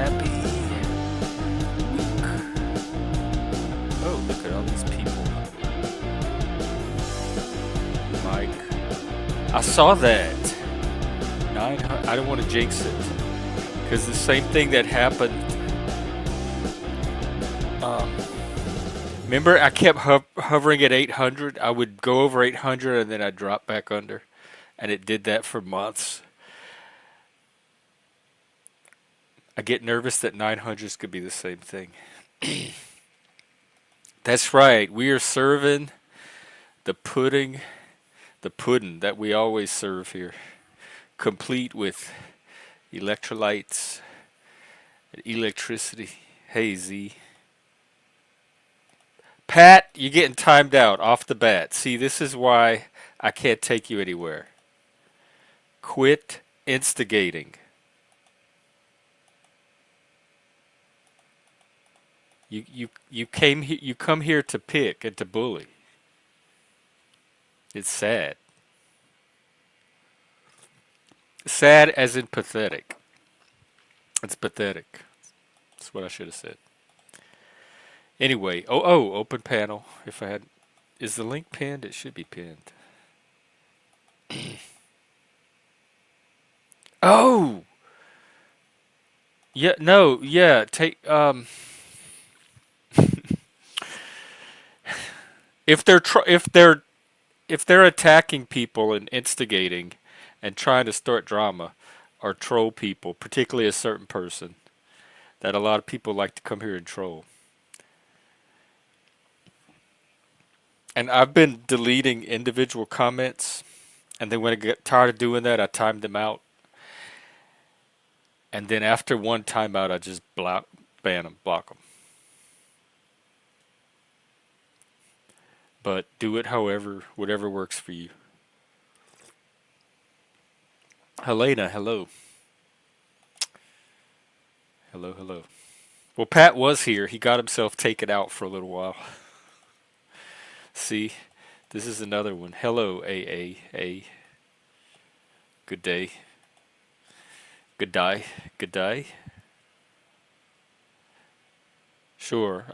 happy week. Oh, look at all these people. Mike. I saw that. 900. I don't want to jinx it. Because the same thing that happened. Um, Remember, I kept hovering at 800. I would go over 800 and then I'd drop back under. And it did that for months. I get nervous that 900s could be the same thing. That's right. We are serving the pudding that we always serve here, complete with electrolytes and electricity. Hey, Z. Pat, you're getting timed out off the bat. See, this is why I can't take you anywhere. Quit instigating. You come here to pick and to bully. It's sad. Sad as in pathetic. It's pathetic. That's what I should have said. Anyway, open panel. If I had, is the link pinned? It should be pinned. Oh, yeah, no, yeah. Take if they're attacking people and instigating and trying to start drama or troll people, particularly a certain person that a lot of people like to come here and troll. And I've been deleting individual comments, and then when I get tired of doing that, I timed them out. And then after one timeout, I just ban them, block them. But do it however, whatever works for you. Helena, hello. Hello, hello. Well, Pat was here. He got himself taken out for a little while. See, this is another one. Hello, A. Good day. Good day. Good day. Sure.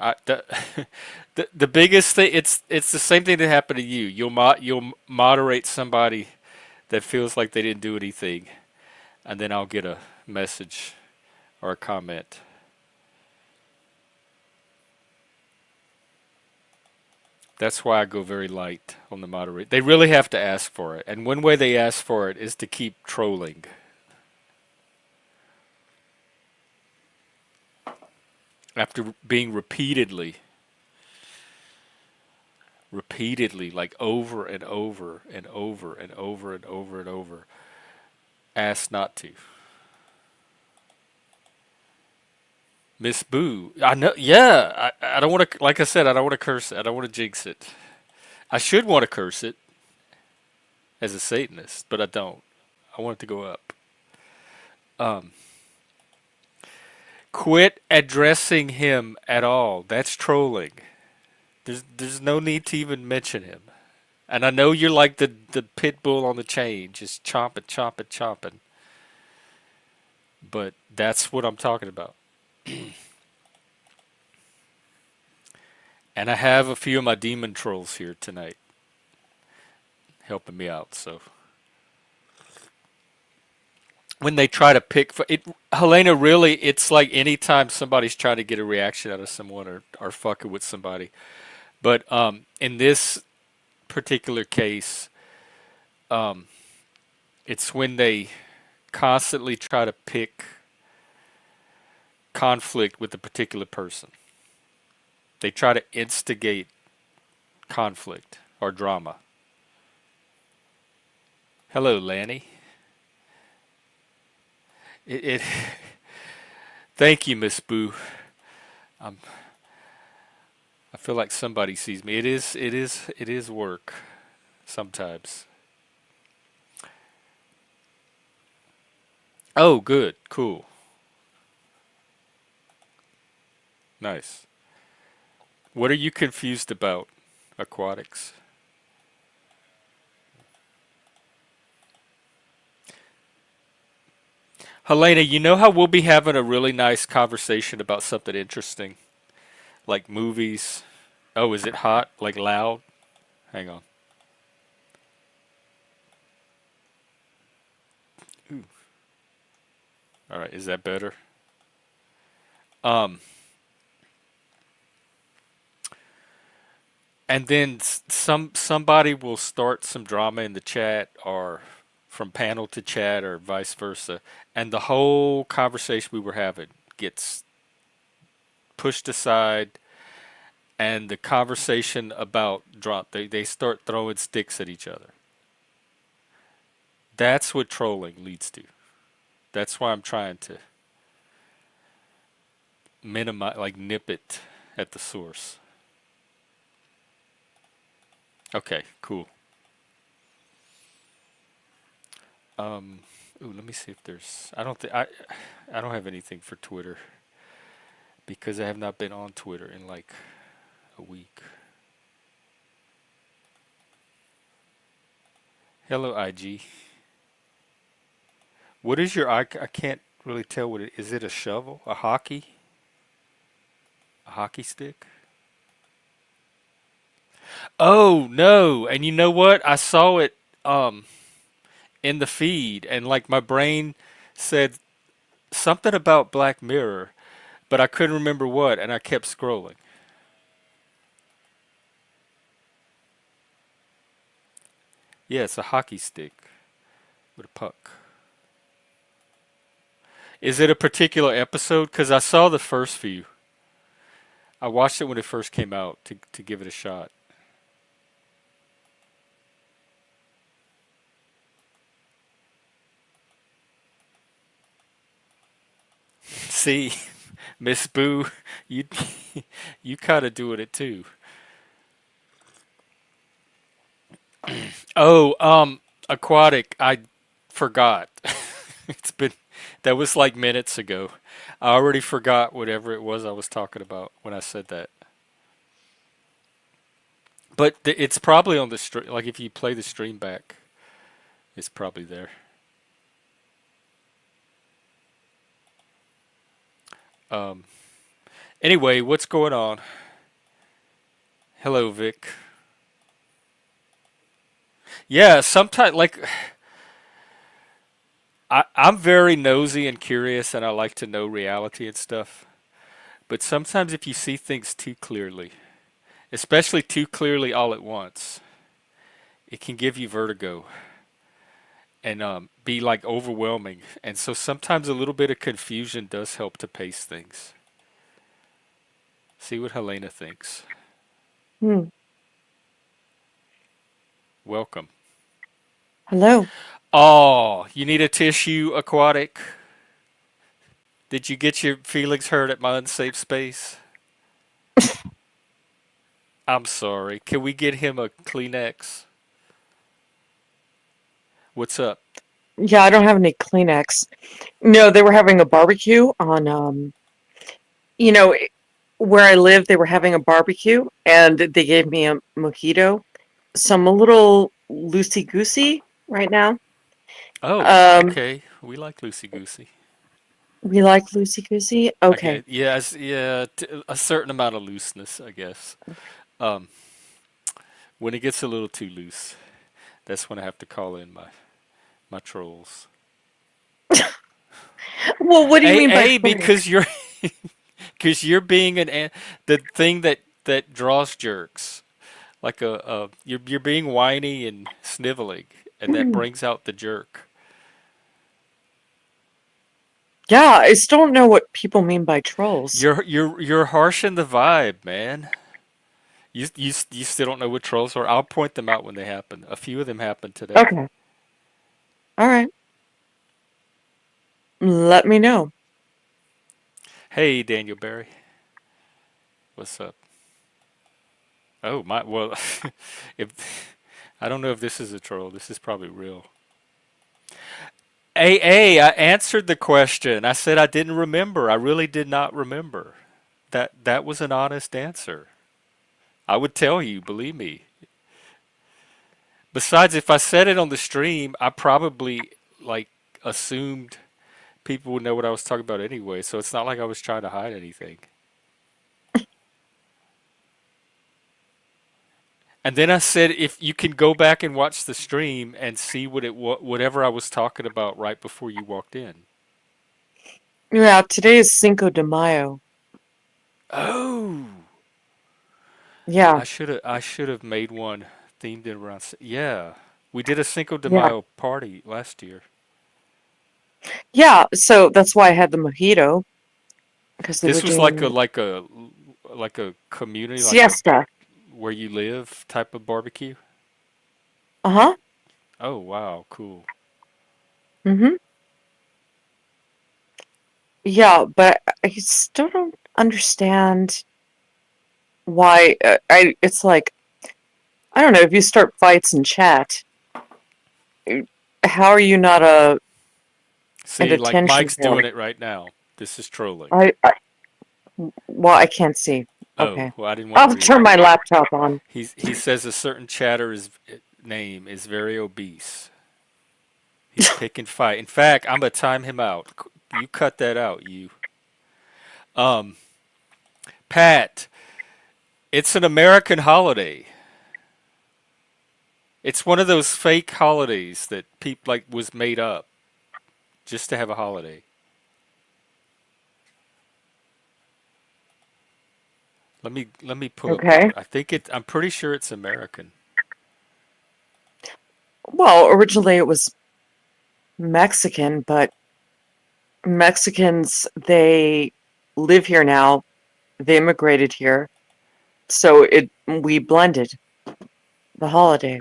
The biggest thing, it's the same thing that happened to you. You'll moderate somebody that feels like they didn't do anything, and then I'll get a message or a comment. That's why I go very light on the moderate. They really have to ask for it, and one way they ask for it is to keep trolling. After being repeatedly, like over and over and over and over and over and over, asked not to. Miss Boo, I know, yeah, I don't want to, like I said, I don't want to curse it. I don't want to jinx it. I should want to curse it as a Satanist, but I don't. I want it to go up. Um, Quit addressing him at all. That's trolling. There's no need to even mention him. And I know you're like the pit bull on the chain, just chomping, chomping, chomping. But that's what I'm talking about. And I have a few of my demon trolls here tonight helping me out. So when they try to pick for it, Helena, really, it's like anytime somebody's trying to get a reaction out of someone or fucking with somebody. But in this particular case, um, it's when they constantly try to pick conflict with a particular person. They try to instigate conflict or drama. Hello, Lanny. It Thank you, Miss Boo. Um, I feel like somebody sees me. It is work sometimes. Oh, good, cool, nice. What are you confused about? Aquatics. Helena, you know how we'll be having a really nice conversation about something interesting, like movies. Oh, is it hot? Like loud? Hang on. Ooh. All right, is that better? Um, and then somebody will start some drama in the chat, or from panel to chat, or vice versa, and the whole conversation we were having gets pushed aside, and the conversation about drop they start throwing sticks at each other. That's what trolling leads to. That's why I'm trying to minimize, like nip it at the source. Okay, cool. Um, ooh, let me see if there's. I don't have anything for Twitter because I have not been on Twitter in like a week. Hello, IG. What is your? I can't really tell what it is. It a shovel? A hockey? A hockey stick? Oh no! And you know what? I saw it um in the feed, and like my brain said something about Black Mirror, but I couldn't remember what, and I kept scrolling. Yeah, it's a hockey stick with a puck. Is it a particular episode? Because I saw the first few. I watched it when it first came out to give it a shot. See, Miss Boo, you you kind of doing it too. Oh, aquatic. I forgot. It's been that was like minutes ago. I already forgot whatever it was I was talking about when I said that. But it's probably on the stream. Like if you play the stream back, it's probably there. Um. Anyway, what's going on? Hello, Vic. Yeah, sometimes like I'm very nosy and curious, and I like to know reality and stuff. But sometimes if you see things too clearly, especially too clearly all at once, it can give you vertigo and be like overwhelming. And so sometimes a little bit of confusion does help to pace things. See what Helena thinks. Hmm. Welcome. Hello. Oh, you need a tissue, aquatic? Did you get your feelings hurt at my unsafe space? I'm sorry. Can we get him a Kleenex? What's up? Yeah, I don't have any Kleenex. No, they were having a barbecue on, you know, where I live, they were having a barbecue and they gave me a mojito. So I'm a little loosey goosey right now. Oh, Um, okay. We like loosey goosey. we like loosey goosey. I Okay. get yes, yeah, a certain amount of looseness, I guess. Um, when it gets a little too loose, that's when I have to call in my trolls. Well, what do you mean by A frank? because you're because you're being the thing that draws jerks. Like you're being whiny and sniveling, and that brings out the jerk. Yeah, I still don't know what people mean by trolls. You're harshing the vibe, man. You still don't know what trolls are. I'll point them out when they happen. A few of them happened today. Okay. All right. Let me know. Hey, Daniel Barry, what's up? Oh my, well, if I don't know if this is a troll, this is probably real. I answered the question. I said I didn't remember. I really did not remember. That was an honest answer. I would tell you, believe me. Besides, if I said it on the stream, I probably like assumed people would know what I was talking about anyway, so it's not like I was trying to hide anything. And then I said, if you can go back and watch the stream and see whatever I was talking about right before you walked in. Yeah, today is Cinco de Mayo. Oh, Yeah, I should have made one themed around. Yeah, we did a Cinco de yeah, Mayo party last year. yeah. So that's why I had the mojito because they were This was like a doing like a like a community, like a siesta. where you live type of barbecue. Uh-huh. Oh wow, cool. Mm-hmm. Yeah, but I still don't understand why I it's like I don't know, if you start fights in chat, uh, how are you not an See, like attention Mike's doing point? it right now. This is trolling. I well, I can't see. Oh, Okay. well, I didn't want I'll you to. turn my laptop on. He says a certain chatter's name is very obese. He's picking fight. In fact, I'm gonna time him out. You cut that out, you. Um, Pat, it's an American holiday. It's one of those fake holidays that people like was made up just to have a holiday. Let me pull up the. Okay. I think it. I'm pretty sure it's American. Well, originally it was Mexican, but Mexicans, they live here now. They immigrated here. So it we blended the holiday.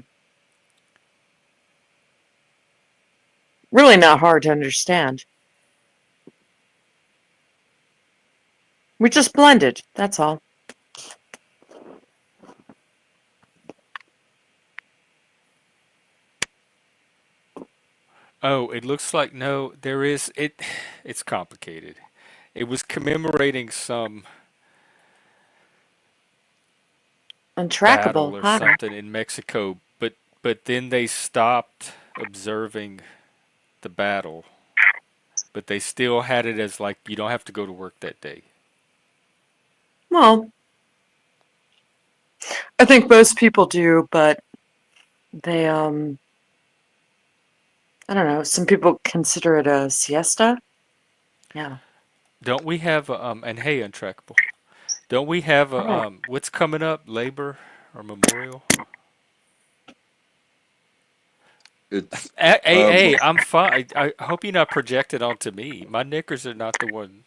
Really not hard to understand. We just blended, that's all. Oh, it looks like no. There is it. It's complicated. It was commemorating some Untrackable, battle or huh? something in Mexico, but then they stopped observing the battle, but they still had it as like you don't have to go to work that day. Well, I think most people do, but they I don't know, some people consider it a siesta. Yeah. Don't we have a, and hey, untrackable. Don't we have a Oh, what's coming up? Labor or Memorial? It's Hey, I'm fine. I hope you're not projected onto me. My knickers are not the one.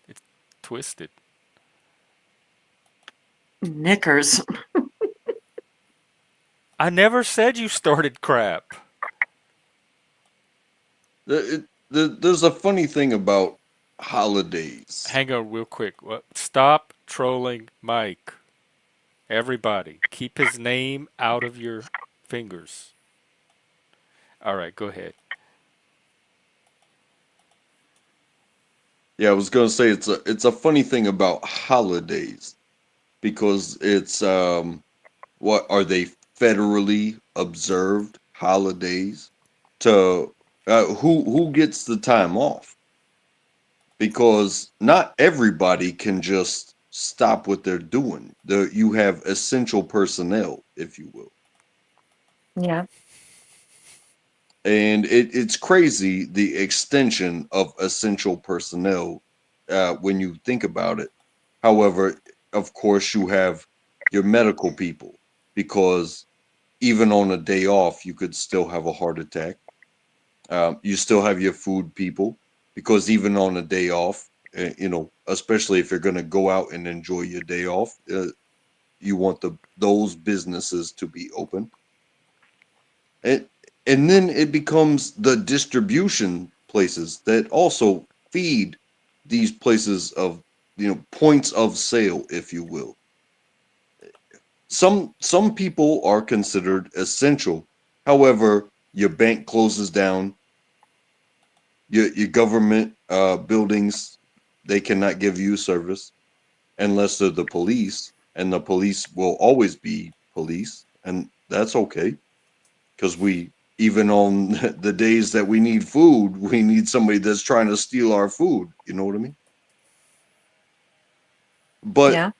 It's twisted. Knickers. I never said you started crap. there's a funny thing about holidays. Hang on real quick. What? Stop trolling Mike. Everybody, keep his name out of your fingers. All right, go ahead. Yeah, I was gonna say it's a funny thing about holidays because it's what are they federally observed holidays? To who gets the time off? Because not everybody can just stop what they're doing. You have essential personnel, if you will. Yeah. And it's crazy the extension of essential personnel when you think about it. However, of course, you have your medical people because even on a day off, you could still have a heart attack. You still have your food people because even on a day off, especially if you're going to go out and enjoy your day off, you want those businesses to be open. And and then it becomes the distribution places that also feed these places of points of sale, if you will. Some people are considered essential. However, your bank closes down, your government buildings, they cannot give you service unless they're the police, and the police will always be police, and that's okay because Even on the days that we need food, we need somebody that's trying to steal our food. You know what I mean? But Yeah.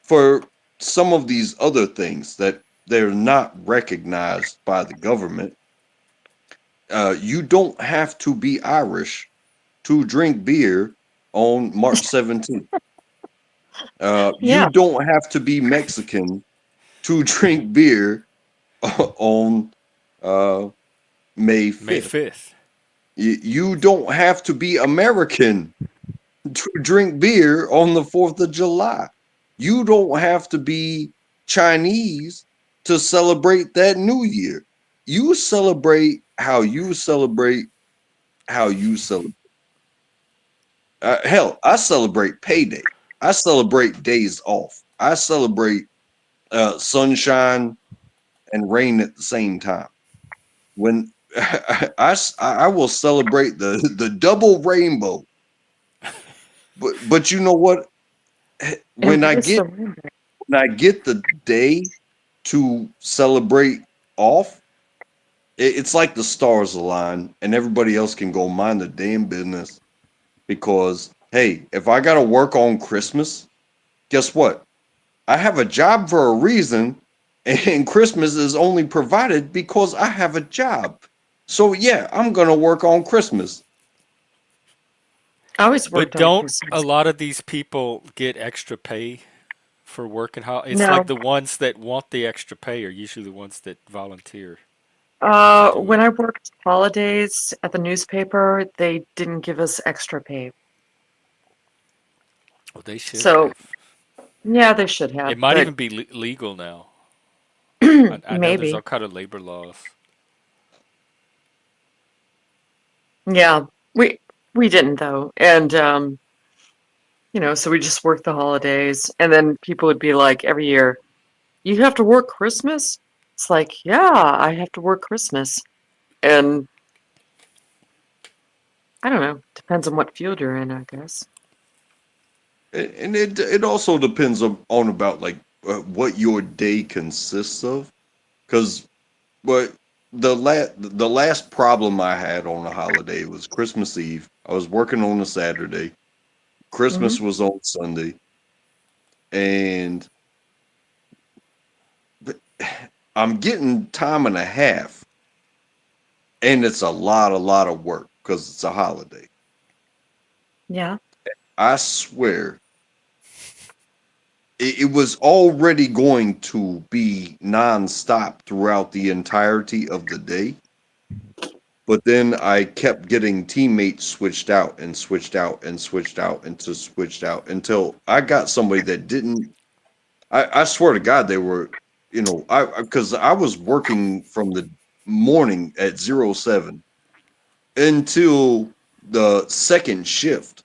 for some of these other things that they're not recognized by the government, you don't have to be Irish to drink beer on March 17th. You Yeah. don't have to be Mexican to drink beer on uh, May May 5th. 5th. You don't have to be American to drink beer on the 4th of July. You don't have to be Chinese to celebrate that New Year. You celebrate how you celebrate how you celebrate. Hell, I celebrate payday. I celebrate days off. I celebrate sunshine and rain at the same time. When I will celebrate the double rainbow. But you know what? When I Embrace get the rainbow. when I get the day to celebrate off, it's like the stars align and everybody else can go mind their damn business because hey, if I got to work on Christmas, guess what? I have a job for a reason, and Christmas is only provided because I have a job. So yeah, I'm gonna work on Christmas. I always But worked on don't a Christmas. lot of these people get extra pay for working how it's like No. the ones that want the extra pay are usually the ones that volunteer to do When it. I worked holidays at the newspaper, they didn't give us extra pay. Well, they should So, have. yeah, they should It have, might but even be legal now. I know there's all maybe. kind of labor laws. Yeah, we didn't though. And so we just worked the holidays and then people would be like every year, "You have to work Christmas?" It's like, "Yeah, I have to work Christmas." And I don't know, depends on what field you're in, I guess. And it also depends on about like what your day consists of. Because what the last problem I had on a holiday was Christmas Eve. I was working on a Saturday. Hmm. Christmas was on Sunday, and I'm getting time and a half, and it's a lot of work because it's a holiday. Yeah. I swear, it was already going to be nonstop throughout the entirety of the day. But then I kept getting teammates switched out and switched out and switched out and to switched out until I got somebody that didn't. I swear to God, they were, I because I was working from the morning at 07 until the second shift,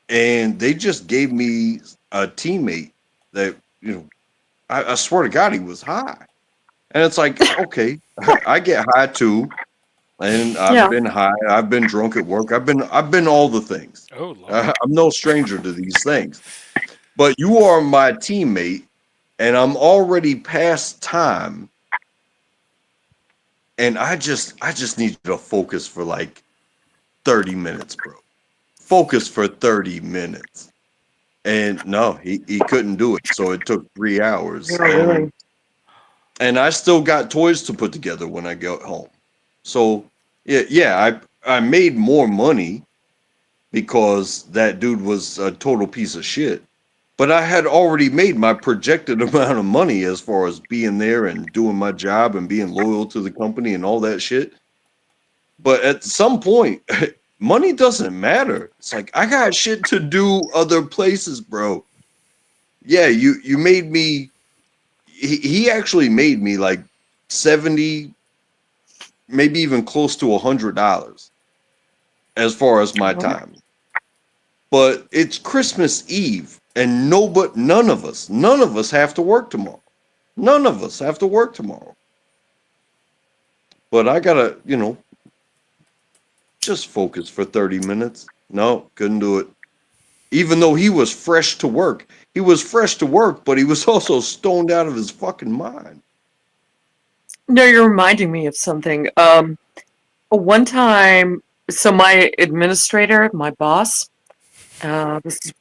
and they just gave me a teammate that I swear to God he was high, and it's like okay, I get high too. And I've Yeah. been high. I've been drunk at work. I've been all the things. Oh Lord. I'm no stranger to these things. But you are my teammate, and I'm already past time. And I just need you to focus for like 30 minutes, bro. Focus for 30 minutes. And no, he couldn't do it. So it took 3 hours. Yeah, really. And I still got toys to put together when I got home. So I made more money because that dude was a total piece of shit. But I had already made my projected amount of money as far as being there and doing my job and being loyal to the company and all that shit. But at some point, money doesn't matter. It's like I got shit to do other places, bro. Yeah, you made me he actually made me like 70, maybe even close to $100 as far as my Oh, time. But it's Christmas Eve, and none of us have to work tomorrow. None of us have to work tomorrow. But I gotta, just focus for 30 minutes. No, couldn't do it. Even though he was fresh to work. He was fresh to work, but he was also stoned out of his fucking mind. No, you're reminding me of something. One time, so my administrator, my boss, this is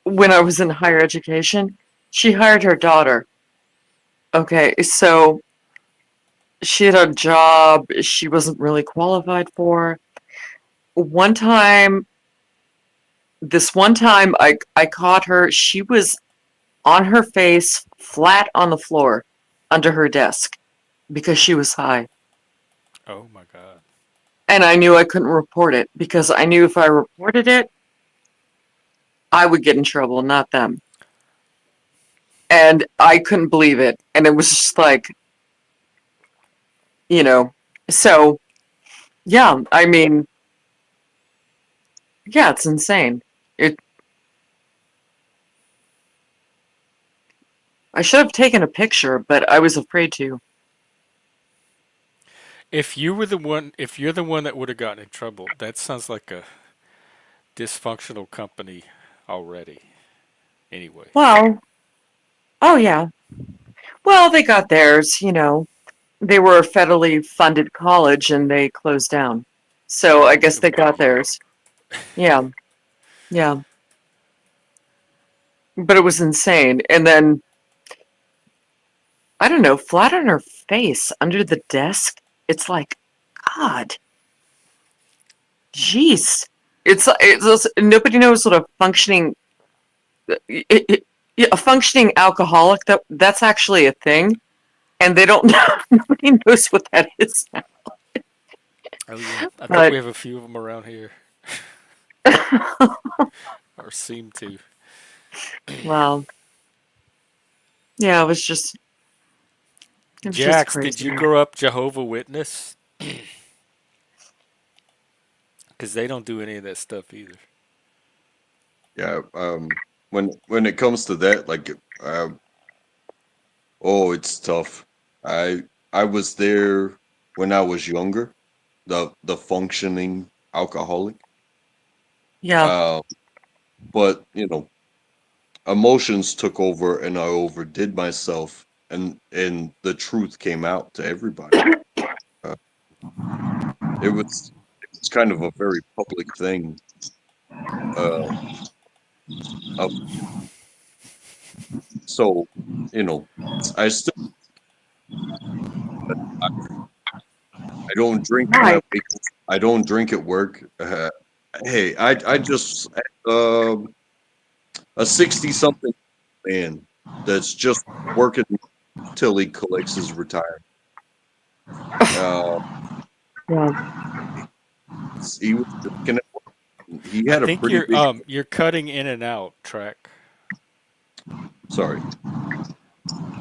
when I was in higher education, she hired her daughter. Okay, so she had a job she wasn't really qualified for. One time, this one time, I caught her. She was on her face, flat on the floor, under her desk because she was high. Oh my God. And I knew I couldn't report it because I knew if I reported it, I would get in trouble, not them. And I couldn't believe it. And it was just like, you know, so yeah, I mean, yeah, it's insane. It, I should have taken a picture, but I was afraid to. If you're the one that would have gotten in trouble, that sounds like a dysfunctional company already. Anyway, Well, oh yeah. Well, they got theirs, They were a federally funded college and they closed down. So I guess they well, got theirs. Yeah, yeah. But it was insane. And then, I don't know, flat on her face under the desk. It's like, God, jeez. Nobody knows what a functioning yeah, a functioning alcoholic that's actually a thing, and they don't know. Nobody knows what that is. oh yeah, I think But we have a few of them around here, or seem to. well, yeah, it was just Jax, did you crazy. grow up Jehovah Witness? Because they don't do any of that stuff either. Yeah. When it comes to that, like, uh, oh, it's tough. I was there when I was younger. The functioning alcoholic. Yeah. Uh, but emotions took over, and I overdid myself, and the truth came out to everybody. Uh, it was kind of a very public thing. Uh, uh, so you know, I still I don't drink when I Right. wake up. I don't drink at work. Hey, I just a 60-something man that's just working till he collects his retirement. Uh, Yeah. he was drinking at work. He I had a think pretty big. you're cutting in and out, track. Sorry.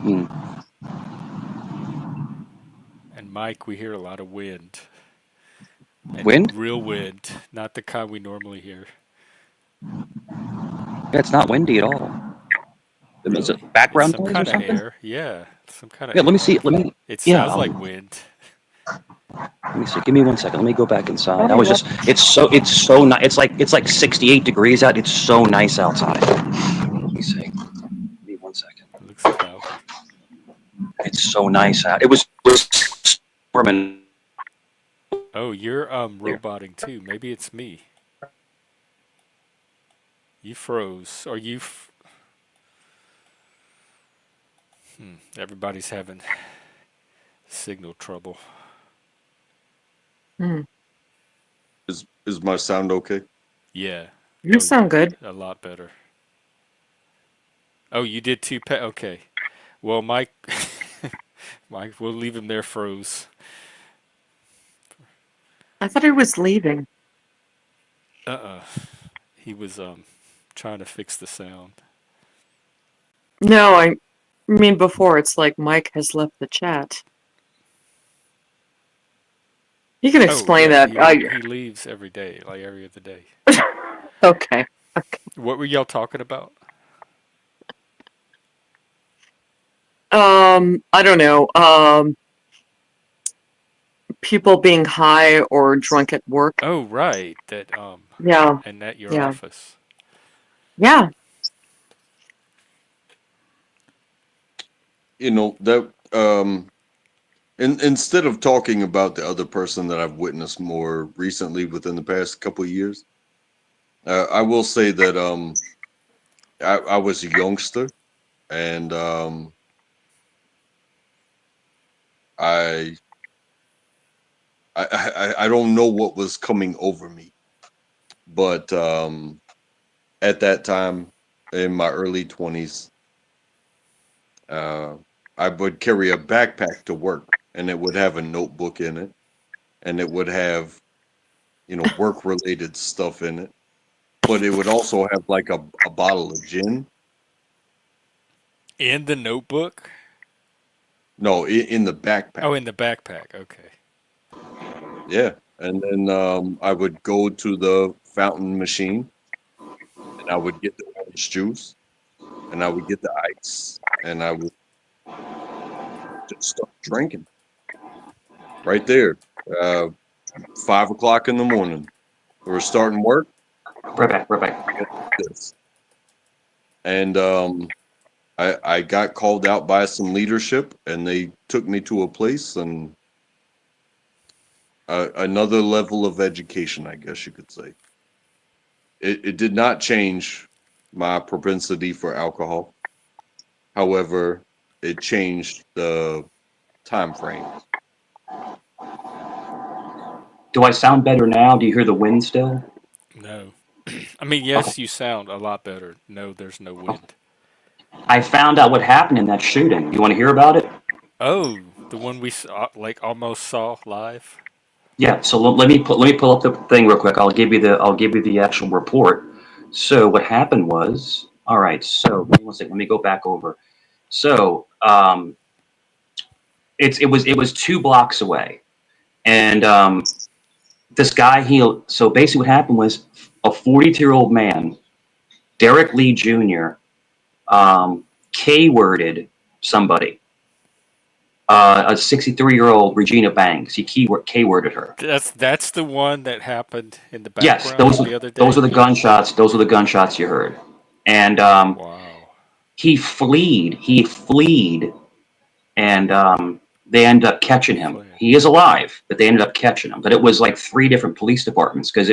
Mm. And Mike, we hear a lot of wind. And Wind? real wind, not the kind we normally hear. Yeah, it's not windy at all. Is Really? it It's background some noise or kind of something? air. Yeah, some kind of Yeah, let me see. air. Let me. It Yeah, sounds like wind. let me see. Give me 1 second. Let me go back inside. I Funny was what? just. It's so nice. It's like 68 degrees out. It's so nice outside. Let me see. Give me 1 second. It looks cloudy. It's so nice out. It was storming Oh, you're here. roboting too. Maybe it's me. You froze, or everybody's having signal trouble. Hmm. Is my sound okay? Yeah. You Oh, sound good. a lot better. Oh, you did too. Okay. Well, Mike, Mike, we'll leave him there froze. I thought he was leaving. Uh-uh. He was trying to fix the sound. No, I mean before. It's like Mike has left the chat. You can Oh explain yeah, that. he leaves every day, like every other day. Okay. What were y'all talking about? I don't know. People being high or drunk at work. Oh right, that Yeah. and at your Yeah. office. Yeah. That instead of talking about the other person that I've witnessed more recently within the past couple of years, I will say that I was a youngster, and I, I don't know what was coming over me, but at that time in my early 20s, uh, I would carry a backpack to work, and it would have a notebook in it, and it would have, work related stuff in it, but it would also have like a bottle of gin. In the notebook? No, in the Oh, backpack. in the backpack. Okay. Yeah. And then I would go to the fountain machine, and I would get the orange juice, and I would get the ice, and I would just start drinking right there. Uh, 5 o'clock in the morning. We were starting work. Right back, right back. This. And I got called out by some leadership, and they took me to a place and another level of education, I guess you could say. It did not change my propensity for alcohol. However, it changed the time frame. Do I sound better now? Do you hear the wind still? No. I mean, Okay. yes, you sound a lot better. No, there's no wind. I found out what happened in that shooting. You want to hear about it? Oh, the one we saw, like almost saw live. Yeah. So let me pull up the thing real quick. I'll give you the actual report. So what happened was, all right. So give me one second. Let me go back over. So it was 2 blocks away, and this guy so basically what happened was a 42-year-old man, Derek Lee Jr. K-worded somebody. A 63-year-old Regina Banks. He K-worded her. That's the one that happened in the Yes, background the other those day. were the gunshots. Those were the gunshots you heard. And Wow. he fled, and they ended up catching He him. fled. He is alive, but they ended up catching him. But it was like 3 different police departments because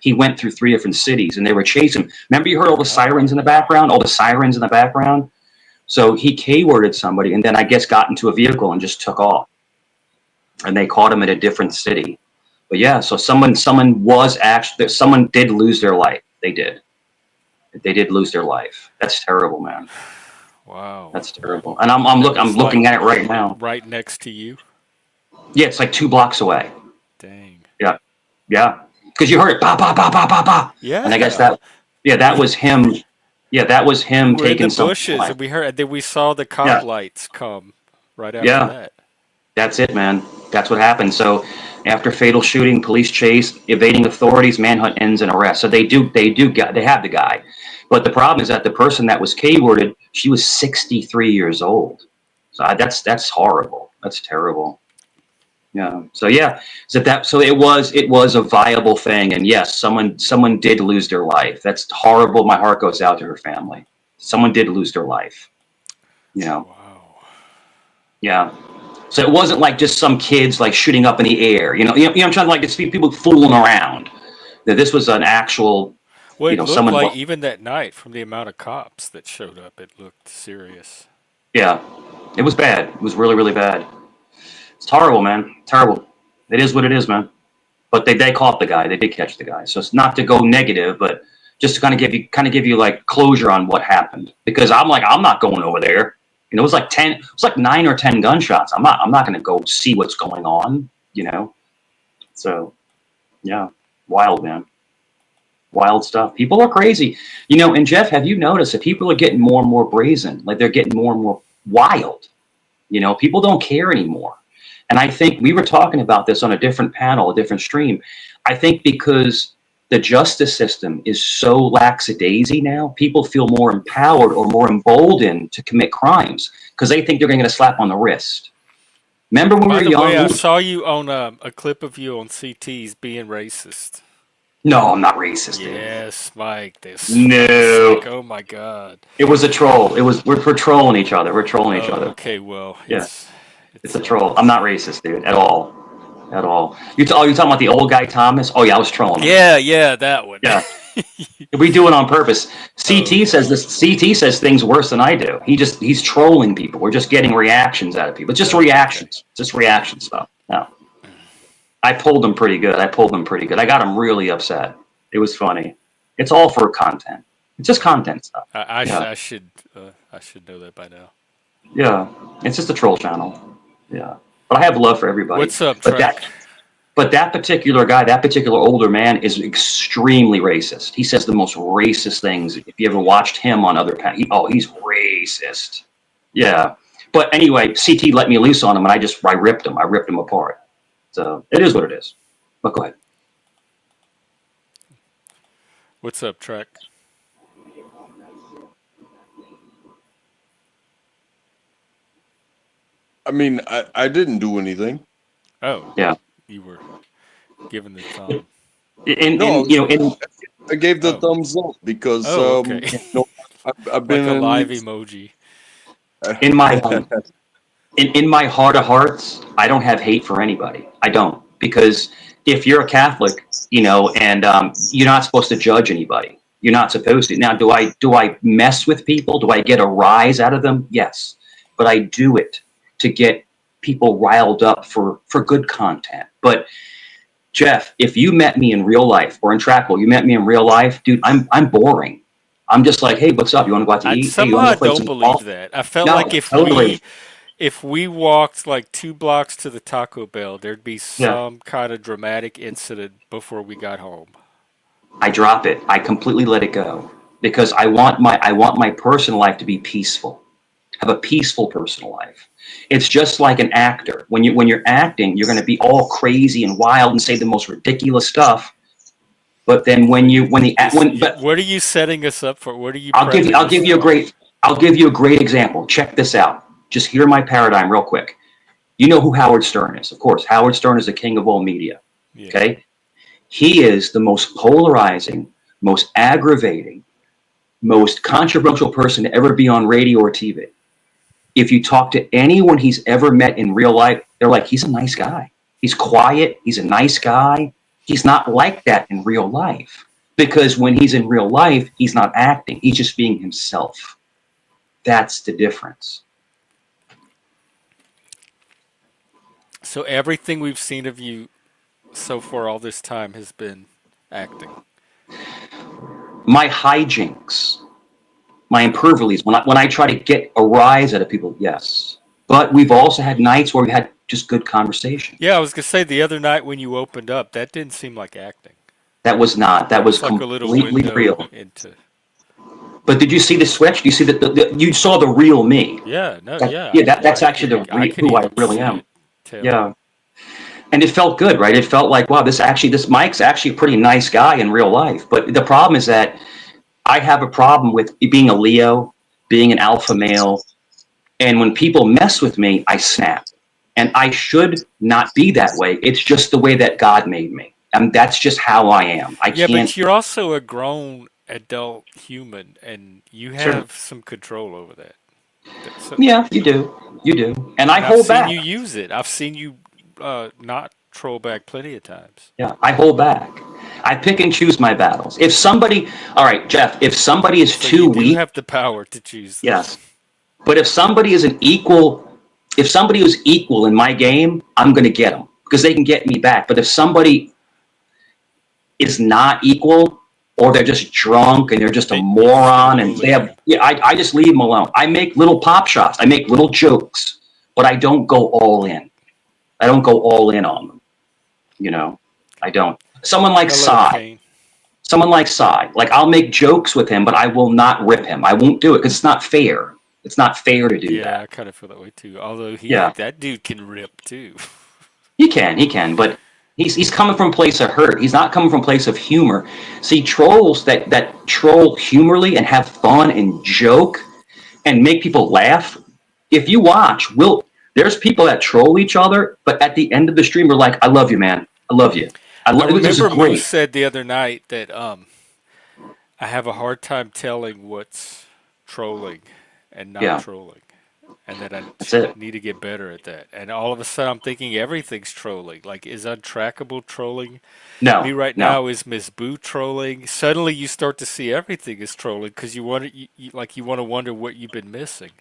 he went through 3 different cities and they were chasing him. Remember, you heard all the sirens in the background, all the sirens in the background. So he K-worded somebody and then I guess got into a vehicle and just took off. And they caught him in a different city. But yeah, so someone did lose their life. They did lose their life. That's terrible, man. Wow. That's terrible. And I'm looking at it right now. Right next to you. Yeah, it's like 2 blocks away. Dang. Yeah, yeah. Because you heard it, ba ba ba ba ba ba. Yeah. And I guess that was him. Yeah, that was him We're in taking the something. bushes, and we heard. Then we saw the cop Yeah, lights come right after yeah. that. That's it, man. That's what happened. So, after fatal shooting, police chase, evading authorities, manhunt ends in arrest. So they have the guy, but the problem is that the person that was K-worded, she was 63 years old. So that's horrible. That's terrible. Yeah. So yeah. So it was a viable thing, and yes, someone did lose their life. That's horrible. My heart goes out to her family. Someone did lose their life. You know. Wow. Yeah. So it wasn't like just some kids like shooting up in the air. I'm trying to like it's people fooling around. That this was an actual, Well, it looked someone. like even that night, from the amount of cops that showed up, it looked serious. Yeah, it was bad. It was really, really bad. It's horrible, man. Terrible. It is what it is, man. But they caught the guy. They did catch the guy. So it's not to go negative, but just to kind of give you like closure on what happened. Because I'm not going over there. It was like 10. It was like 9 or 10 gunshots. I'm not going to go see what's going on. So yeah, wild, man. Wild stuff. People are crazy. And Jeff, have you noticed that people are getting more and more brazen? Like they're getting more and more wild. People don't care anymore. And I think we were talking about this on a different panel, a different stream. I think because the justice system is so lackadaisy now, people feel more empowered or more emboldened to commit crimes because they think they're going to get a slap on the wrist. Remember when we By were the way, I young? saw you on a clip of you on CT's being racist. No, I'm not racist, dude. Yes, Mike. It's No, like, oh my God. it was a troll. We're trolling each other. We're trolling each other. Okay, well, Yeah. It's a troll. I'm not racist, dude, at all. At all. You talking about the old guy Thomas? Oh yeah, I was trolling him. Yeah, that one. Yeah. We do it on purpose. CT okay. says this. CT says things worse than I do. He's trolling people. We're just getting reactions out of people. It's just reactions. Okay. Just reaction stuff. No. I pulled him pretty good. I got him really upset. It was funny. It's all for content. It's just content stuff. Yeah. I should know that by now. Yeah. It's just a troll channel. Yeah. But I have love for everybody. What's up, But Trek? that particular guy, that particular older man, is extremely racist. He says the most racist things. If you ever watched him on other he's racist. Yeah. But anyway, CT let me loose on him, and I ripped him. I ripped him apart. So it is what it is. But go ahead. What's up, Trek? I mean, I didn't do anything. Oh, Yeah. you were given the thumb. No, I gave the Oh. thumbs up because Oh, okay. I've been like a in live these- emoji. in my in my heart of hearts, I don't have hate for anybody. I don't, because if you're a Catholic, and you're not supposed to judge anybody. You're not supposed to. Now, do I mess with people? Do I get a rise out of them? Yes, but I do it to get people riled up for good content. But Jeff, if you met me in real life, or in Trackle, you met me in real life, dude, I'm boring. I'm just like, hey, what's up? You want to go out to eat? Hey, you Somehow want I to play don't some believe ball? that. I felt No, like totally. if we walked like 2 blocks to the Taco Bell, there'd be Yeah. some kind of dramatic incident before we got home. I drop it. I completely let it go, because I want my personal life to be peaceful. Have a peaceful personal life. It's just like an actor. When you're acting, you're going to be all crazy and wild and say the most ridiculous stuff. But then What are you setting us up for? What are you I'll give prepping us for? I'll give you a great example. Check this out. Just hear my paradigm real quick. You know who Howard Stern is, of course. Howard Stern is the king of all media. Yeah. Okay? He is the most polarizing, most aggravating, most controversial person to ever be on radio or TV. If you talk to anyone he's ever met in real life, they're like, he's a nice guy. He's quiet. He's a nice guy. He's not like that in real life, because when he's in real life, he's not acting. He's just being himself. That's the difference. So everything we've seen of you so far all this time has been acting. My hijinks, my impervities, when I try to get a rise out of people, yes. But we've also had nights where we had just good conversation. Yeah, I was gonna say the other night when you opened up, that didn't seem like acting. That was not. That was It's like a little completely window real. into. But did you see the switch? Do you see you saw the real me? Yeah, no, That, yeah. yeah, that's actually I could who I even really see am. it, tell. Yeah. And it felt good, right? It felt like, wow, this Mike's actually a pretty nice guy in real life. But the problem is that I have a problem with being a Leo, being an alpha male. And when people mess with me, I snap. And I should not be that way. It's just the way that God made me. And that's just how I am. I Yeah, can't. but you're also a grown adult human, and you Sure. have some control over that. So, Yeah, you do. You do. And I and I've hold seen back. you use it. I've seen you not troll back plenty of times. Yeah, I hold back. I pick and choose my battles. If somebody, all right, Jeff, if somebody is So too you do weak, have the power to choose them. yes. But if somebody is if somebody was equal in my game, I'm going to get them because they can get me back. But if somebody is not equal, or they're just drunk and they're just a moron and they have, I just leave them alone. I make little pop shots. I make little jokes, but I don't go all in. I don't go all in on them. I don't. Someone like Psy. Someone like Psy. Like, I'll make jokes with him, but I will not rip him. I won't do it because it's not fair. It's not fair to do that. Yeah, I kind of feel that way too. Although that dude can rip too. He can, but he's coming from a place of hurt. He's not coming from a place of humor. See, trolls that troll humorly and have fun and joke and make people laugh. If you watch, there's people that troll each other, but at the end of the stream, we're like, I love you, man. I love you. I remember Moose said the other night that I have a hard time telling what's trolling and not trolling. and that I That's it. need to get better at that. And all of a sudden, I'm thinking everything's trolling. Like, is untrackable trolling? Me No, right no. now is Miss Boo trolling. Suddenly, you start to see everything is trolling because you want to wonder what you've been missing.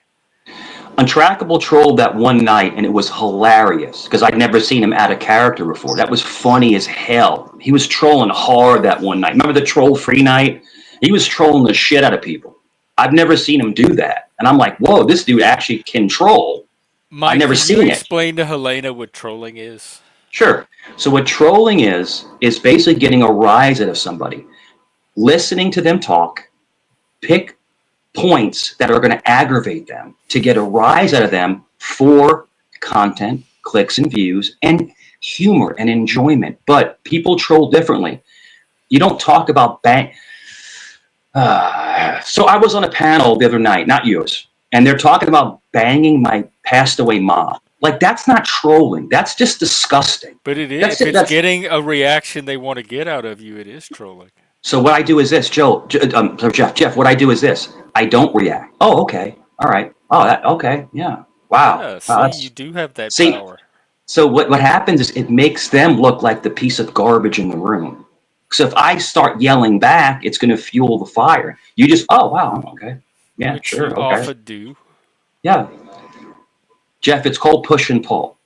Untrackable trolled that one night, and it was hilarious because I'd never seen him out of character before. That was funny as hell. He was trolling hard that one night. Remember the troll free night? He was trolling the shit out of people. I've never seen him do that, and I'm like, whoa, this dude actually can troll. I've Mike, never can you seen it. explain to Helena what trolling is? Sure. So what trolling is basically getting a rise out of somebody, listening to them talk, pick points that are going to aggravate them to get a rise out of them for content, clicks and views, and humor and enjoyment. But people troll differently. You don't talk about bang. So I was on a panel the other night, not yours, and they're talking about banging my passed away mom. Like, that's not trolling. That's just disgusting. But it is. That's If it. it's That's getting a reaction they want to get out of you, it is trolling. So what I do is this, Jeff. What I do is this. I don't react. Oh, okay, all right. Oh, okay, yeah. Wow. Yeah, Wow. see, you do have that See. power. So what happens is it makes them look like the piece of garbage in the room. So if I start yelling back, it's going to fuel the fire. You just, oh wow, okay, yeah, Which sure, you okay, often do. yeah. Jeff, it's called push and pull.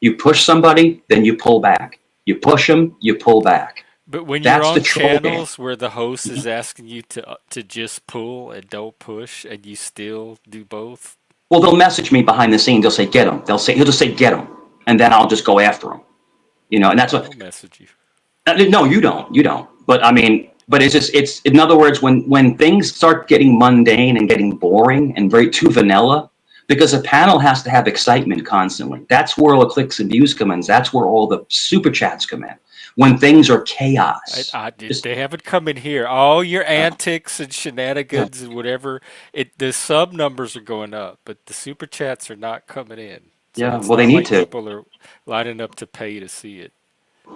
You push somebody, then you pull back. You push them, you pull back. But when you're That's the on troll game. channels where the host is asking you to just pull and don't push, and you still do both, Well, they'll message me behind the scenes. They'll say, get him. He'll just say, get him. And then I'll just go after him. And that's I what, don't message you. no, you don't. But I mean, but it's, in other words, when things start getting mundane and getting boring and very too vanilla, because a panel has to have excitement constantly. That's where all the clicks and views come in. That's where all the super chats come in. When things are chaos. They haven't come in here. All your Uh, antics and shenanigans and whatever, the sub numbers are going up, but the super chats are not coming in. So yeah, it's well, they not need like to. people are lining up to pay to see it.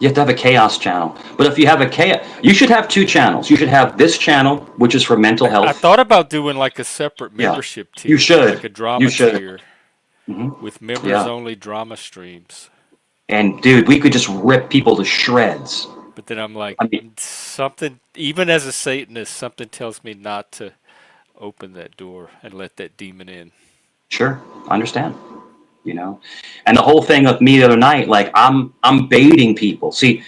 You have to have a chaos channel. But if you have a chaos, you should have two channels. You should have this channel, which is for mental I health. thought about doing like a separate Yeah, membership you tier, like should. a You drama should. tier Hmm. with members Yeah. only drama streams. And dude, we could just rip people to shreds. But then I'm like, I mean, something, even as a Satanist, something tells me not to open that door and let that demon in. sure, I understand. And the whole thing with me the other night, like I'm baiting people. See,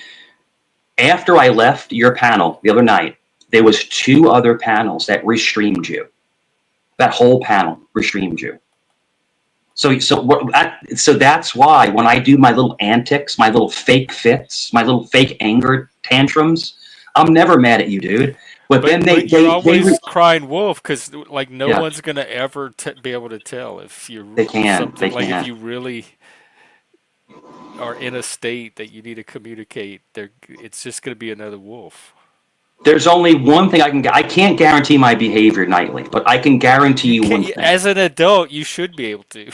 after I left your panel the other night, there was two other panels that restreamed you. That whole panel restreamed you. So that's why when I do my little antics, my little fake fits, my little fake anger tantrums, I'm never mad at you, dude. But then But you're always crying wolf because like no yeah, one's gonna ever be able to tell if you're they can, something like if can. you really are in a state that you need to communicate. It's just gonna be another wolf. There's only one thing I can't guarantee my behavior nightly, but I can guarantee You you one can't. thing. As an adult, you should be able to.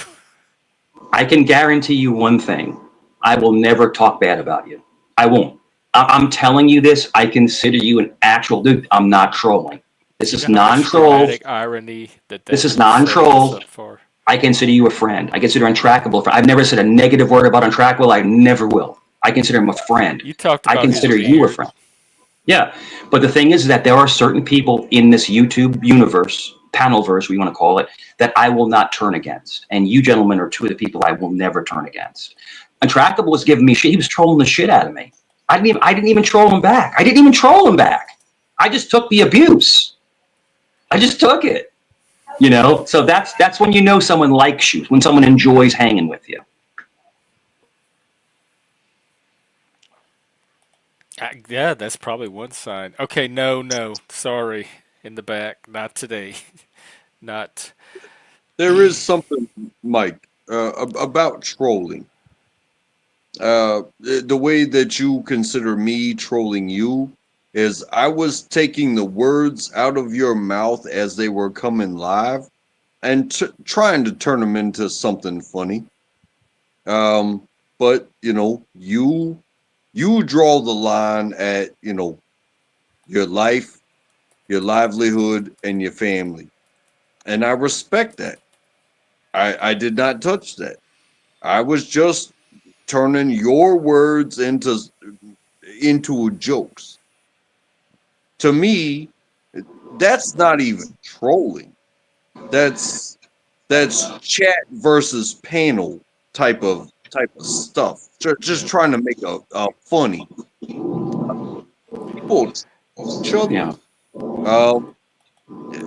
I can guarantee you one thing. I will never talk bad about you. I won't. I'm telling you this. I consider you an actual dude. I'm not trolling. This You is know how much non-troll. dramatic irony that This is would set us non-troll. up for. I consider you a friend. I consider untrackable a friend. I've never said a negative word about untrackable. I never will. I consider him a friend. You talked I about his consider you a beard. friend. Yeah. But the thing is that there are certain people in this YouTube universe, panelverse, we want to call it, that I will not turn against. And you gentlemen are two of the people I will never turn against. Untrackable was giving me shit. He was trolling the shit out of me. I didn't even troll him back. I just took the abuse. I just took it. So that's when you know someone likes you, when someone enjoys hanging with you. Yeah, that's probably one sign. Okay, no, sorry, in the back, not today, not. There is something, Mike, about trolling. The way that you consider me trolling you is I was taking the words out of your mouth as they were coming live and trying to turn them into something funny. But you draw the line at your life, your livelihood, and your family, and I respect that. I did not touch that. I was just turning your words into jokes. To me, that's not even trolling. That's chat versus panel type of stuff. Just trying to make a funny. People troll each other. Yeah. Um,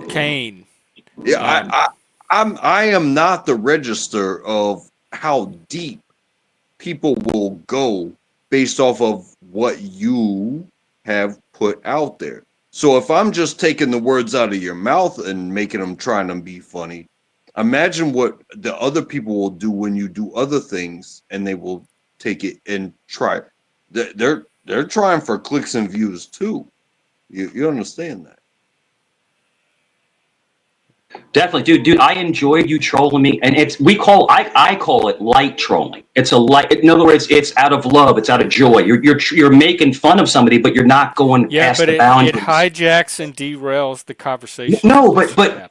Kane. yeah, Um, I am not the register of how deep people will go based off of what you have put out there. So if I'm just taking the words out of your mouth and making them trying to be funny, imagine what the other people will do when you do other things and they will take it and try. They're trying for clicks and views too. You understand that? Definitely, dude. I enjoyed you trolling me, and I call it light trolling. It's a light. In other words, it's out of love. It's out of joy. You're making fun of somebody, but you're not going yeah, past but the it boundaries. hijacks and derails the conversation. No, That's what but happens.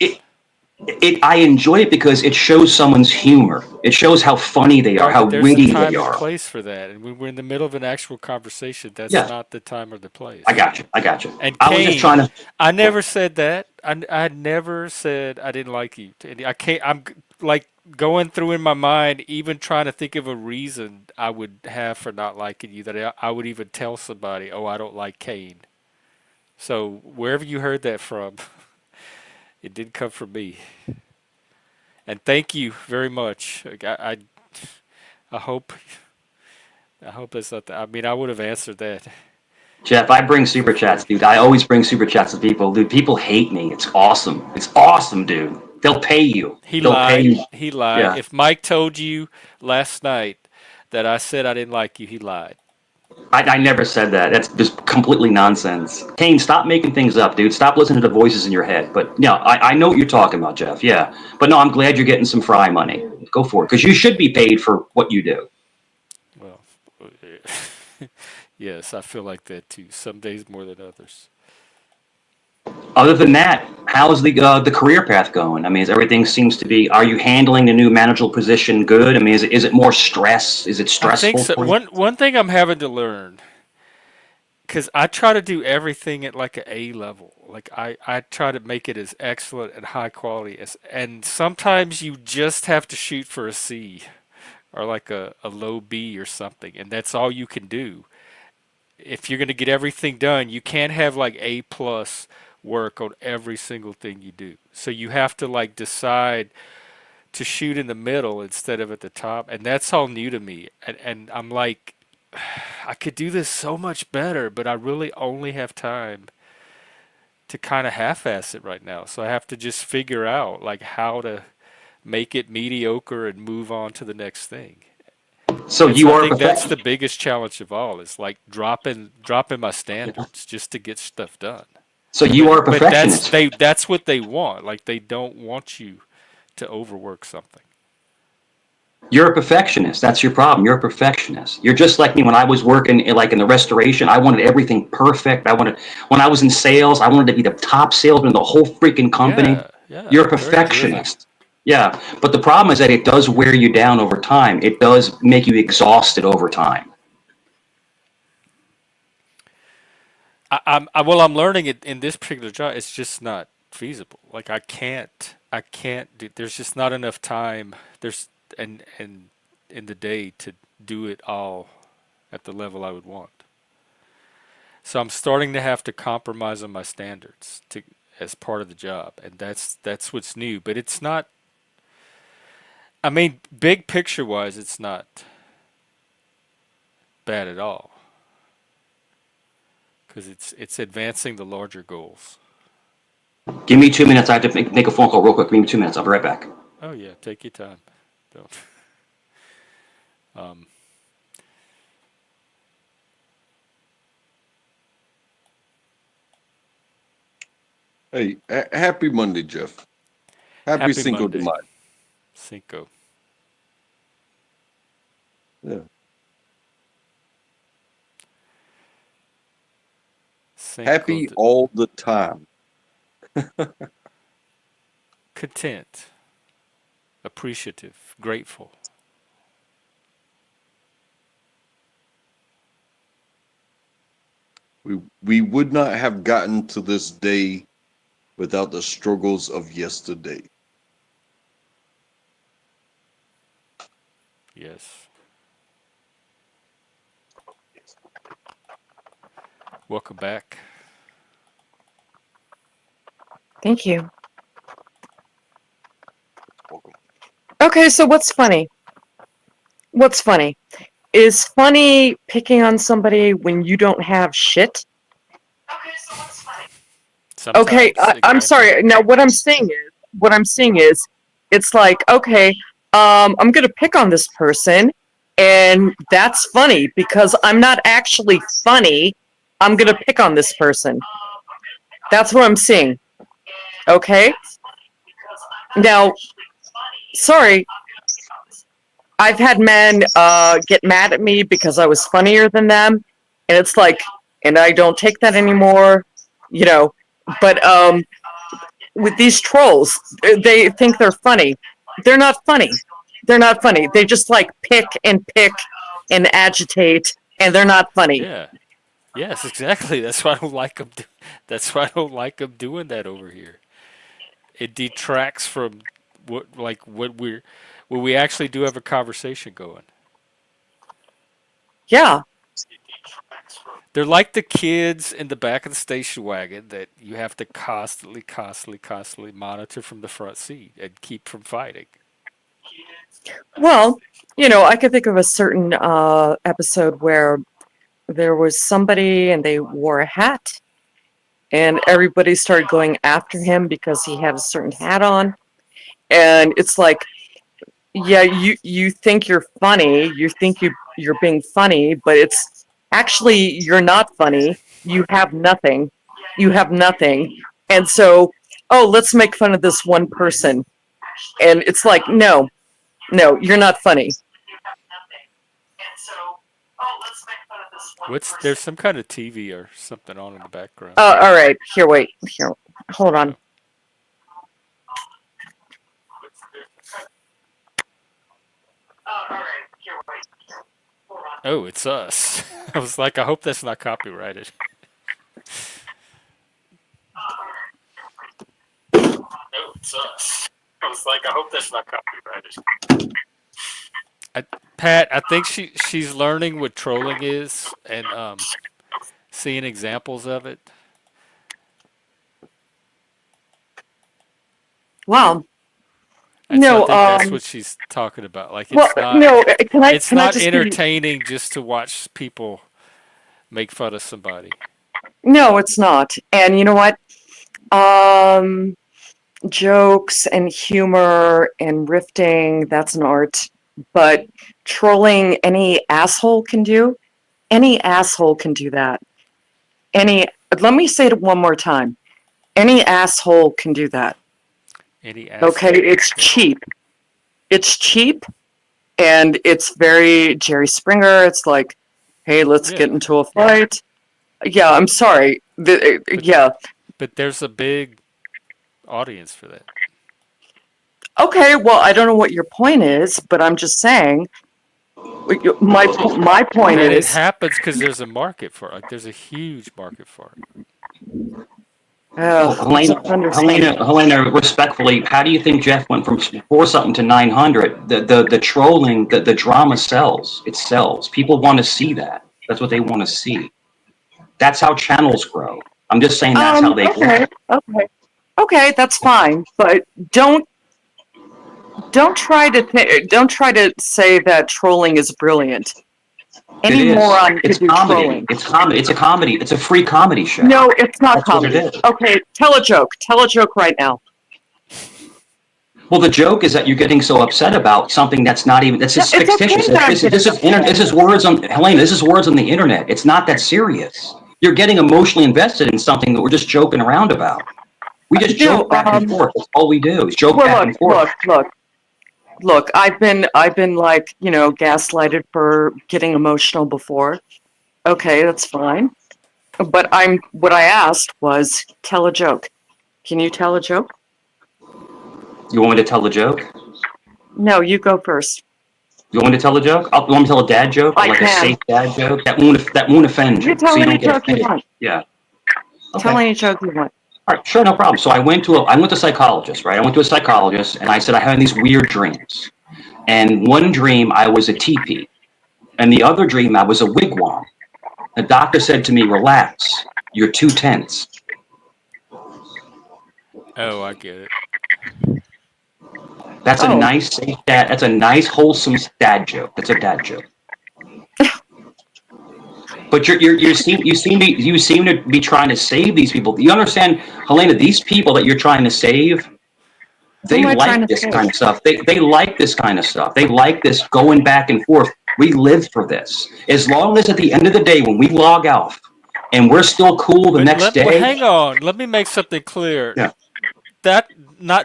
I enjoy it because it shows someone's humor. It shows how funny they are, Right, how but there's a witty they time and are. place for that. And when we're in the middle of an actual conversation, that's Yeah, not the time or the I place. got you. I got you. And I was just Kane, trying to. I never said that. I never said I didn't like you. I can't. Like going through in my mind, even trying to think of a reason I would have for not liking you. That I would even tell somebody, "Oh, I don't like Kane." So wherever you heard that from, it didn't come from me. And thank you very much. I hope that's not. I mean, I would have answered that Jeff, I bring super chats, before. dude. I always bring super chats to people. Dude, people hate me. It's awesome. It's awesome, dude. They'll pay you. He They'll pay lied. you. He lied. Yeah. If Mike told you last night that I said I didn't like you, he lied. I never said that. That's just completely nonsense. Kane, stop making things up, dude. Stop listening to the voices in your head. But yeah, I know what you're talking about, Jeff. Yeah. But no, I'm glad you're getting some fry money. Go for it. Because you should be paid for what you do. Well, yes, I feel like that too. Some days more than others. Other than that, how's the career path going? I mean, is everything seems to be? Are you handling the new managerial position good? I mean, is it more stress? Is it I think stressful so. for you? One thing I'm having to learn, because I try to do everything at like an A level. Like I try to make it as excellent and high quality as, and sometimes you just have to shoot for a C or like a low B or something, and that's all you can do. If you're going to get everything done, you can't have like A plus work on every single thing you do. So you have to like decide to shoot in the middle instead of at the top, and that's all new to me. And I'm like, I could do this so much better, but I really only have time to kind of half-ass it right now. So I have to just figure out like how to make it mediocre and move on to the next thing. So And so you I are a think that's perfectionist. the biggest challenge of all is like dropping my standards just to get stuff done. So you But are a that's perfectionist. that's what they want. Like they don't want you to overwork something. You're a perfectionist. That's your problem. You're a perfectionist. You're just like me when I was working like in the restoration. I wanted everything perfect. I wanted when I was in sales, I wanted to be the top salesman of the whole freaking company. Yeah, yeah, You're a very driven. perfectionist. Yeah, but the problem is that it does wear you down over time. It does make you exhausted over time. I'm learning it in this particular job. It's just not feasible. Like I can't do. There's just not enough time. There's and in the day to do it all at the level I would want. So I'm starting to have to compromise on my standards to as part of the job, and that's what's new. But it's not. I mean, big picture wise, it's not bad at all because it's advancing the larger goals. Give me 2 minutes. I have to make a phone call real quick. Give me 2 minutes. I'll be right back. Oh yeah, take your time. Don't. Um, Hey, happy Monday, Jeff. Happy Happy Cinco de Monday, Mayo. Cinco. Yeah. Cinco Happy de all the time. content. appreciative, grateful. We would not have gotten to this day without the struggles of yesterday. Yes. Welcome back. Thank you. Welcome. Okay, so what's funny? What's funny? Is funny picking on somebody when you don't have shit? Okay, Sometimes, I'm exactly. sorry. Now, what I'm saying is, it's like, okay, I'm gonna pick on this person, and that's funny because I'm not actually funny. I'm gonna pick on this person. That's what I'm seeing. Okay. Now, sorry, I've had men get mad at me because I was funnier than them, and it's like, and I don't take that anymore, you know. But with these trolls, they think they're funny. They're not funny. They're not funny. They just like pick and agitate, and they're not funny. Yeah. Yes, exactly. That's why I don't like them. That's why I don't like them doing that over here. It detracts from what we actually do have a conversation going. Yeah. They're like the kids in the back of the station wagon that you have to constantly monitor from the front seat and keep from fighting. Well, I could think of a certain episode where there was somebody and they wore a hat, and everybody started going after him because he had a certain hat on. And it's like, yeah, you think you're funny, you think you're being funny, but it's actually you're not funny. You have nothing. And so, oh, let's make fun of this one person. And it's like, no, no, you're not funny. There's some kind of TV or something on in the background. All right, here, wait, here, hold on. Oh. Oh, it's us. I was like, I hope that's not copyrighted. Oh, it's us. I was like, I hope that's not copyrighted. I, Pat, I think she's learning what trolling is and seeing examples of it. Wow. And so I No, think that's what she's talking about. Like well, no, it's can I not just give you, entertaining just to watch people make fun of somebody. no, it's not. And you know what? Um, Jokes and humor and rifting, that's an art. But trolling, any asshole can do that. Any, let me say it one more time. Any asshole can do that. Any Okay, asshole. it's Okay. cheap. It's cheap and it's very Jerry Springer. It's like, hey, let's get Yeah. into a fight. Yeah, I'm sorry. But Yeah. but there's a big audience for that. Okay, well, I don't know what your point is, but I'm just saying. My point That it is, happens because there's a market for it. Like there's a huge market for it. Well, it's Helena, just understanding. respectfully, how do you think Jeff went from 4 something to 900? The trolling, the drama sells. It sells. People want to see that. That's what they want to see. That's how channels grow. I'm just saying that's how they grow. Okay, that's fine, but don't try to say that trolling is brilliant. It Any is. moron It's could do comedy. trolling. It's comedy. It's a comedy. It's a free comedy show. No, it's not That's what it comedy. is. Okay, tell a joke. Tell a joke right now. Well, the joke is that you're getting so upset about something that's not even, that's No, just it's okay fictitious. that I'm getting upset. This is words on, Helena, this is words on the internet. It's not that serious. You're getting emotionally invested in something that we're just joking around about. We just No, joke back and forth. That's all we do is joke back well, and forth. look. I've been like, gaslighted for getting emotional before. Okay, that's fine. But what I asked was tell a joke. Can you tell a joke? You want me to tell the joke? No, you go first. You want me to tell a joke? You want me to tell a dad joke, or I like a can. safe dad joke that won't offend You you, tell so you any don't get joke you offended. want. Yeah. Tell Okay. any joke you want. All right. Sure. No problem. So I went to a psychologist, right? I went to a psychologist, and I said I had these weird dreams. And one dream I was a teepee, and the other dream I was a wigwam. The doctor said to me, "Relax. You're too tense." Oh, I get it. That's a Oh, nice safe dad. That's a nice wholesome dad joke. That's a dad joke. But you seem to be trying to save these people. You understand, Helena? These people that you're trying to save, who they am I trying like to this save? kind of stuff. They like this kind of stuff. They like this going back and forth. We live for this. As long as at the end of the day, when we log off and we're still cool the next Well, day, hang on. Let me make something clear. yeah. That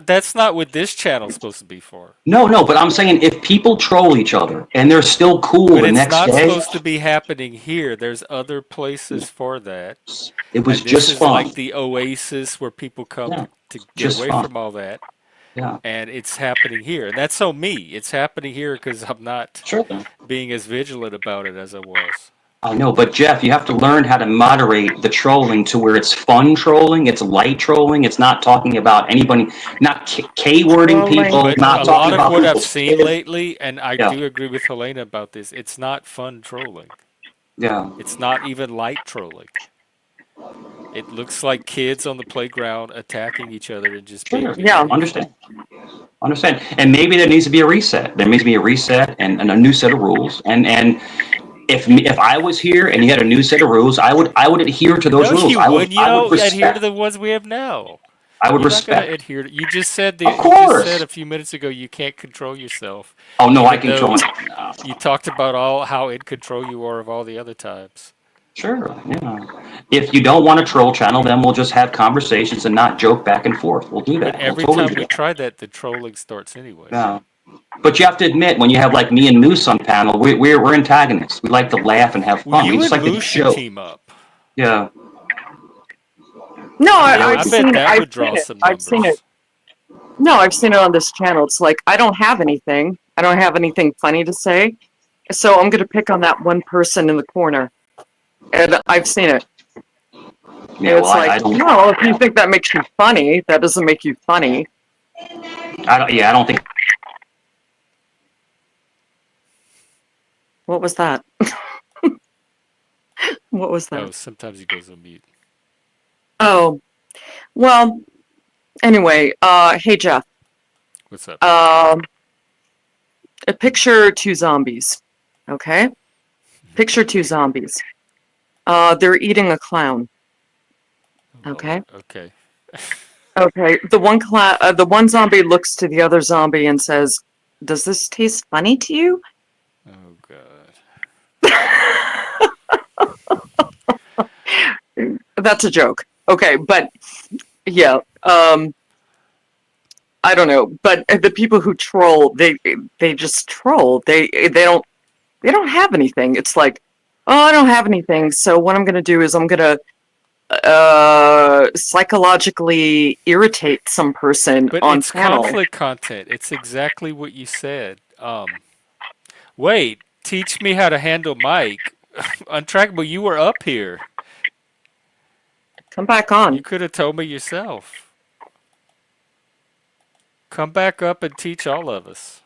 that's not what this channel's supposed to be for. No, no, but I'm saying if people troll each other and they're still cool But the it's next not day, supposed to be happening here. There's other places for that. it was And this just is like fun. the oasis where people come Yeah, to get just away fun. from all that. Yeah, And it's happening here. And that's on me. It's happening here because I'm not sure thing. being as vigilant about it as I was. I know, but Jeff, you have to learn how to moderate the trolling to where it's fun trolling, it's light trolling, it's not talking about anybody, not K-wording Trolling. people, But not a talking lot of about what I've people's seen kids. lately, and I Yeah, do agree with Helena about this, it's not fun trolling. yeah. It's not even light trolling. It looks like kids on the playground attacking each other and just being Sure. Yeah. mean. Understand. Understand. And maybe there needs to be a reset. There needs to be a reset and a new set of rules. And if I was here and you had a new set of rules, I would adhere to those No, rules. you I would wouldn't. You I would don't adhere to respect. the ones we have now. I would You're not going to respect. adhere to. You just said Of you just said course. a few minutes ago you can't control yourself, Oh no, I even control though it. No. you talked about all how in control you are of all the other times. Sure. Yeah. If you don't want a troll channel, then we'll just have conversations and not joke back and forth. We'll do But that. We'll every totally time do we that. try that, the trolling starts anyway. Yeah. But you have to admit, when you have like me and Moose on panel, we're antagonists. We like to laugh and have Well, fun. We you just and like to Moose should joke. team up. Yeah. No, Yeah. I've I bet seen it. that I've would seen draw it. some I've seen it. numbers. No, I've seen it on this channel. It's like I don't have anything. I don't have anything funny to say. So I'm going to pick on that one person in the corner. And I've seen it. And Yeah. Well, it's like, I don't. no, if you Yeah. think that makes you funny, that doesn't make you funny. I don't. Yeah. I don't think. What was that? What was Oh, that? sometimes he goes on mute. Oh, well, anyway, hey Jeff. What's up? Um, picture two zombies. Okay? Picture two zombies. They're eating a clown. Oh Okay? Lord. Okay. Okay. The one zombie looks to the other zombie and says, "Does this taste funny to you?" Oh God. That's a joke. Okay, but yeah, I don't know. But the people who troll, they just troll. They don't have anything. It's like, oh, I don't have anything. So what I'm gonna do is I'm gonna psychologically irritate some person But on it's panel. conflict content. It's exactly what you said. Wait, teach me how to handle Mike. Untrackable, you were up here. Come back You on. could have told me yourself. Come back up and teach all of us.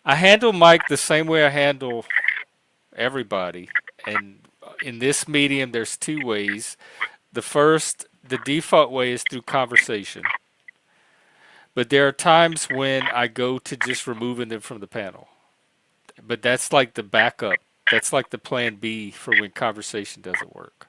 I handle Mike the same way I handle everybody. And in this medium, there's two ways. The default way is through conversation. But there are times when I go to just removing them from the panel. But that's like the backup. That's like the plan B for when conversation doesn't work.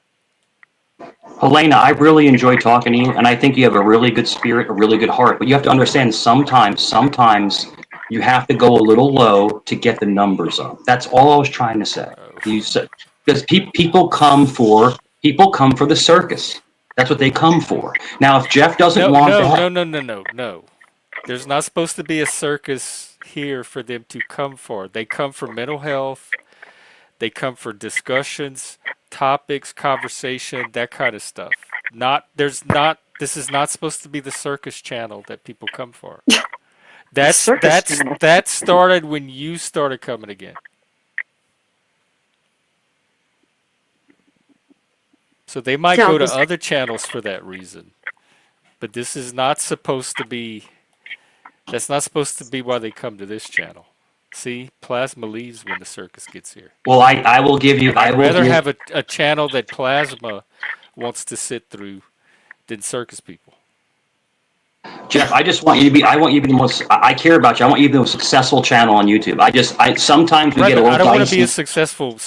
Helena, I really enjoy talking to you, and I think you have a really good spirit, a really good heart. But you have to understand, sometimes you have to go a little low to get the numbers up. That's all I was trying to say. Oh. You said because people come for the circus. That's what they come for. Now, if Jeff doesn't No, want no, no, that, no, no, no, no. There's not supposed to be a circus here for them to come for. They come for mental health. They come for discussions, topics, conversation, that kind of stuff. This is not supposed to be the circus channel that people come for. That's Circus that's channel. that started when you started coming again. So they might Yeah, go to 'cause other channels for that reason. But this is not supposed to be that's not supposed to be why they come to this channel. See, Plasma leaves when the circus gets here. Well, I will give you. And I I'd will rather give. have a channel that Plasma wants to sit through than circus people. Jeff, I just want you to be. I want you to be the most. I care about you. I want you to be the most successful channel on YouTube. I sometimes we Right, get a but I little don't want to be a dicey. successful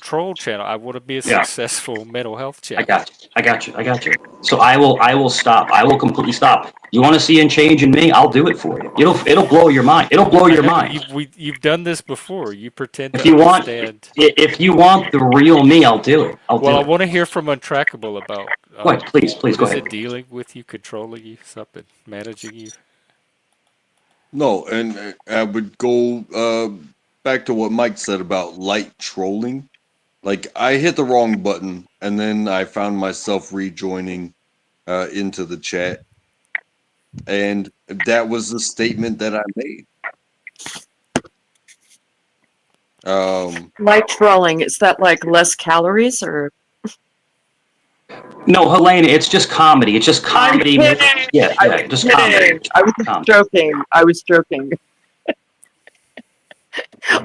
troll channel. I want to be a Yeah, successful mental health I channel. got you. I got you. I got you. So I will stop. I will completely stop. You want to see a change in me? I'll do it for you. It'll blow your mind. It'll blow I your know, but mind. you've done this before. You pretend If to you want, understand. if you want the real me, I'll do it. I'll Well, do I it. want to hear from Untrackable about Go ahead, please what go is ahead. it dealing with you, controlling you, something, managing you. No, and I would go back to what Mike said about light trolling. Like I hit the wrong button, and then I found myself rejoining into the chat, and that was the statement that I made. light trolling, is that like less calories or? No, Helena, it's just comedy. It's just I'm comedy. kidding. Yeah, I was yeah, just comedy. kidding. I was just Comedy. joking. I was joking.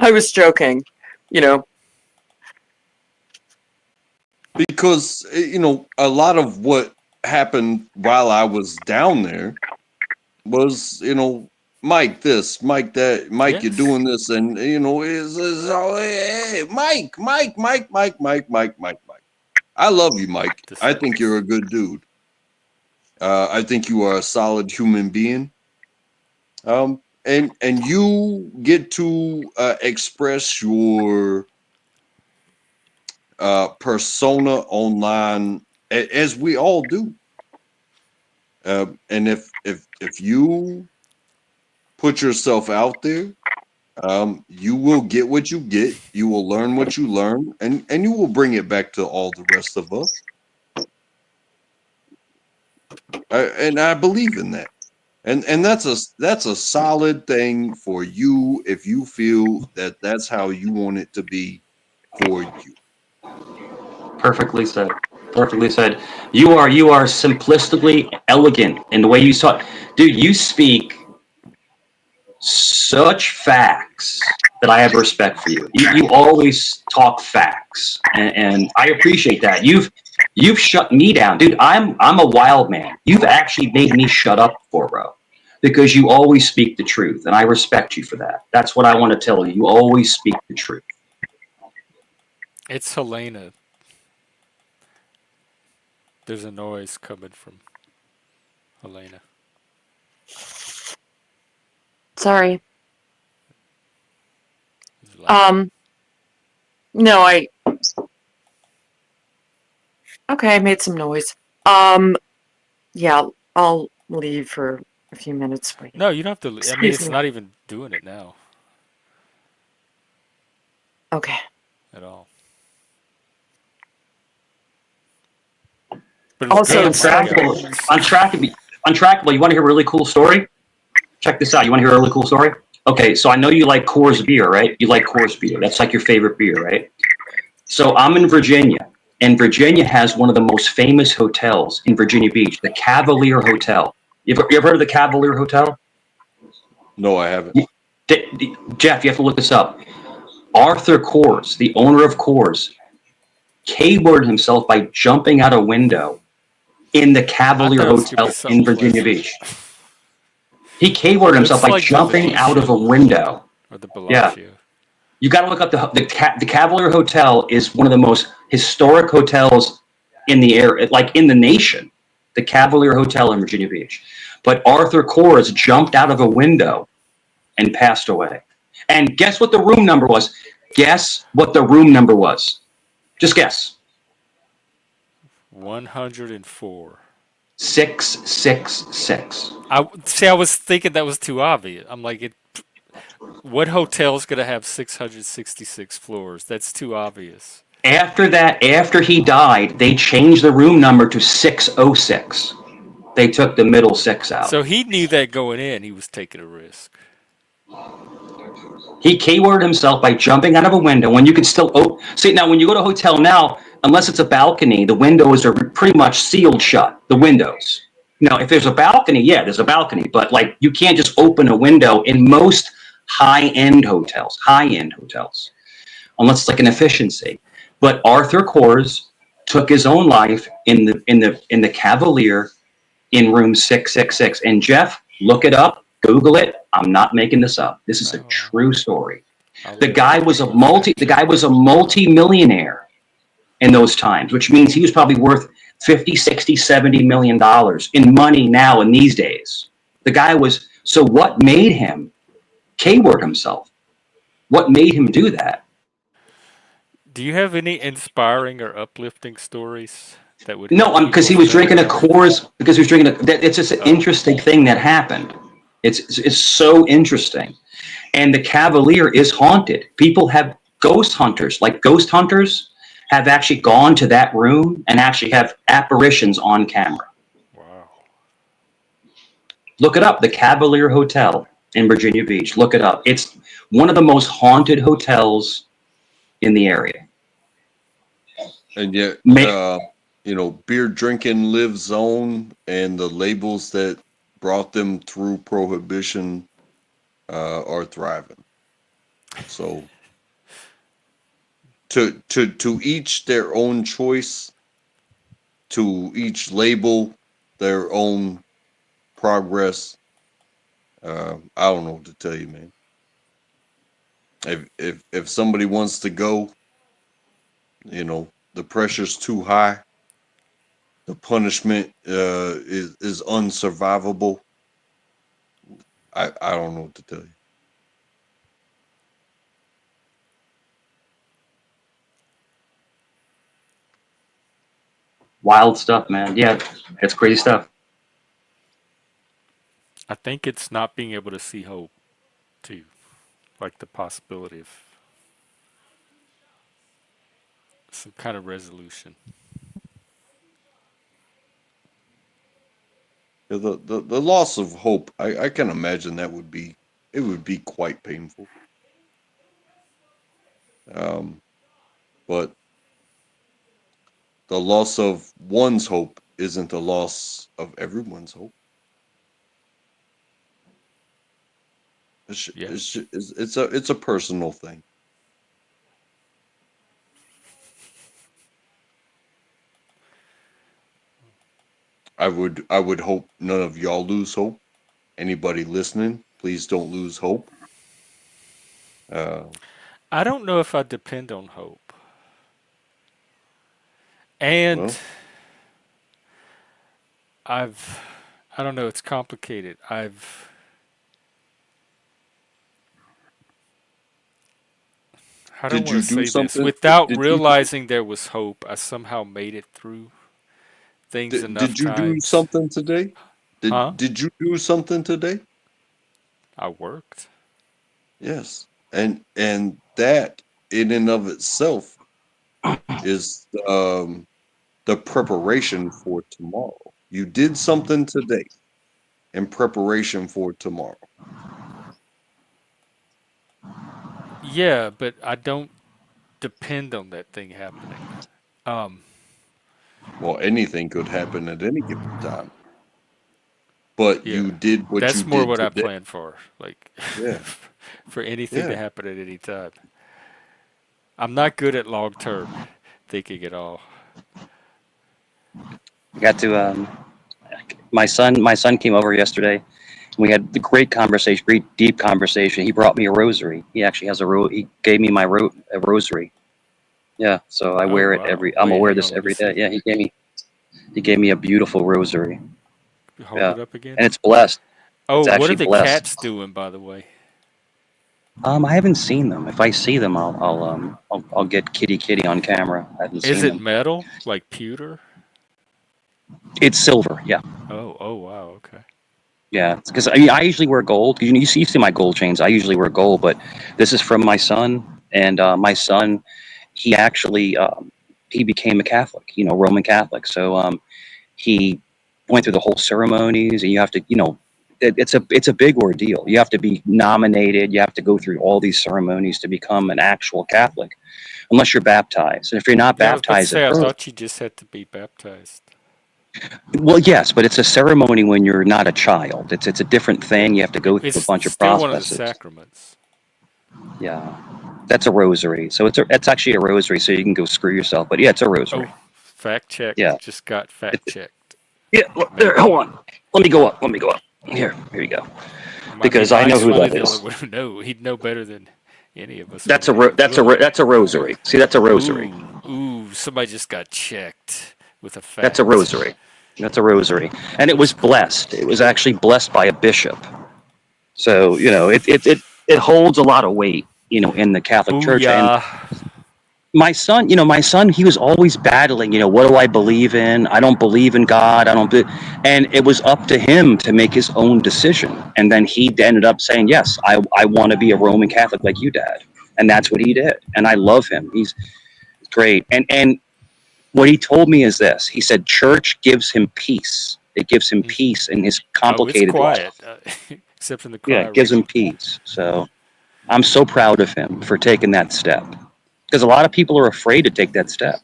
I was joking. You know, Because a lot of what happened while I was down there was Mike this, Mike that, Mike you're Yes. doing this, and is all hey, Mike. I love you, Mike. This I think you're a good dude. I think you are a solid human being. And you get to express your persona online as we all do. And if you put yourself out there, you will get what you get. You will learn what you learn, and you will bring it back to all the rest of us. And I believe in that. And that's a solid thing for you if you feel that that's how you want it to be for you. Perfectly said. Perfectly said. You are simplistically elegant in the way you talk. Dude, you speak such facts that I have respect for you. You always talk facts, and I appreciate that. You've shut me down, dude. I'm a wild man. You've actually made me shut up for bro, because you always speak the truth, and I respect you for that. That's what I want to tell you. You always speak the truth. It's Helena. There's a noise coming from Helena. sorry. It's loud. No, okay, I made some noise. Yeah, I'll leave for a few minutes. Wait. No, you don't have to. I mean, Excuse it's me. not even doing it now Okay. at all. But it's Also, Hey, good. it's Mike out. untrackable. You want to hear a really cool story? Check this out. You want to hear a really cool story? Okay, so I know you like Coors beer, right? You like Coors beer. That's like your favorite beer, right? So I'm in Virginia, and Virginia has one of the most famous hotels in Virginia Beach, the Cavalier Hotel. You ever heard of the Cavalier Hotel? No, I haven't. Jeff, you have to look this up. Arthur Coors, the owner of Coors, K-worded himself by jumping out a window in the I Cavalier thought it was gonna be Hotel something in Virginia pleasant. Beach. He K-worded himself Looks by like the jumping out of a Venetian window. or the Yeah. Bellagio. You got to look up the Cavalier Hotel is one of the most historic hotels in the area, like in the nation. The Cavalier Hotel in Virginia Beach. But Arthur Coors jumped out of a window and passed away. And guess what the room number was? Guess what the room number was? Just guess. 104. 666. I was thinking that was too obvious. I'm like, what hotel's gonna have 666 floors? That's too obvious. After that, after he died, they changed the room number to 606. They took the middle 6 out. So he knew that going in, he was taking a risk. He keyworded himself by jumping out of a window when you could still see. Now, when you go to a hotel now, unless it's a balcony, the windows are pretty much sealed shut. The windows. Now, if there's a balcony, yeah, there's a balcony, but like you can't just open a window in most high-end hotels, unless it's like an efficiency. But Arthur Kors took his own life in the Cavalier in room 666. And Jeff, look it up, Google it. I'm not making this up. This is a true story. The guy was a multi-millionaire in those times, which means he was probably worth 50, 60, 70 million dollars in money now in these days. The guy was, so what made him K-word himself? What made him do that? Do you have any inspiring or uplifting stories that would No, because he was drinking a Coors. Because he was drinking it's just an interesting thing that happened. It's so interesting, and the Cavalier is haunted. People have ghost hunters, like ghost hunters, have actually gone to that room and actually have apparitions on camera. Wow! Look it up. The Cavalier Hotel in Virginia Beach. Look it up. It's one of the most haunted hotels in the area. And yet, beer drinking lives on, and the labels that brought them through prohibition are thriving. So, to each their own choice, to each label their own progress. I don't know what to tell you, man. If somebody wants to go, the pressure's too high. The punishment is unsurvivable. I don't know what to tell you. Wild stuff, man. Yeah, it's crazy stuff. I think it's not being able to see hope, too, like the possibility of some kind of resolution. Yeah, the loss of hope, I can imagine it would be quite painful. But the loss of one's hope isn't the loss of everyone's hope. It's a personal thing. I would hope none of y'all lose hope. Anybody listening, please don't lose hope. I don't know if I depend on hope. And Well, I don't know, it's complicated. How do I did want you to do say this? something? Without Did you realizing there was hope, I somehow made it through things enough did you do times. something today? Huh? Did you do something today? I worked. Yes, and that in and of itself is the preparation for tomorrow. You did something today in preparation for tomorrow. Yeah, but I don't depend on that thing happening. Um, Well, anything could happen at any given time, but yeah, you did what you that's more did what I today. plan for. Like, Yeah, for anything to yeah. happen at any time. I'm not good at long term thinking at all. I got to my son came over yesterday. We had a great conversation, great deep conversation. He brought me a rosary. He actually has he gave me a rosary. Yeah, so I Oh wear it wow! I'm Wait, aware of hang on. this Let me every day. see. Yeah, he gave me a beautiful rosary. Hold Yeah, it up again. and it's blessed. Oh, It's what are actually the blessed. cats doing, by the way? I haven't seen them. If I see them, I'll get kitty on camera. I haven't Is seen it them. metal, like pewter? It's silver. Yeah, Oh wow. Okay. yeah. Because I usually wear gold. You see my gold chains. I usually wear gold, but this is from my son, and my son, he actually he became a Catholic. Roman Catholic. So he went through the whole ceremonies, and you have to, it's a big ordeal. You have to be nominated. You have to go through all these ceremonies to become an actual Catholic, unless you're baptized. And if you're not Yeah, I was about to baptized at say, I birth, thought you just had to be baptized. well, yes, but it's a ceremony when you're not a child. It's a different Yeah. thing. You have to go through a It's bunch of still one of the processes. sacraments. Yeah, that's a rosary. So it's actually a rosary. So you can go screw yourself. But yeah, it's a Oh, rosary. fact check. Yeah. Just got fact checked. Yeah. There, Maybe. hold on. Let me go up. Let me go up. Here you go. It might be Because I know Mike's who really that the only is. one who know. He'd know better than any of us That's over here. Look. that's a rosary. See, that's a rosary. Ooh, somebody just got checked with a That's a fact. rosary. That's a rosary. And it Looks was cool. blessed. It was actually blessed by a bishop. So, it holds a lot of weight, in the Catholic Church. And Booyah. my son, he was always battling, what do I believe in? I don't believe in God. I don't be, and it was up to him to make his own decision. And then he ended up saying, yes, I want to be a Roman Catholic like you, Dad. And that's what he did. And I love him. He's great. And what he told me is this. He said church gives him peace. It gives him peace in his Oh, it's complicated quiet, life. except in the Yeah, cry it gives room. him peace. So I'm so proud of him for taking that step. Because a lot of people are afraid to take that step.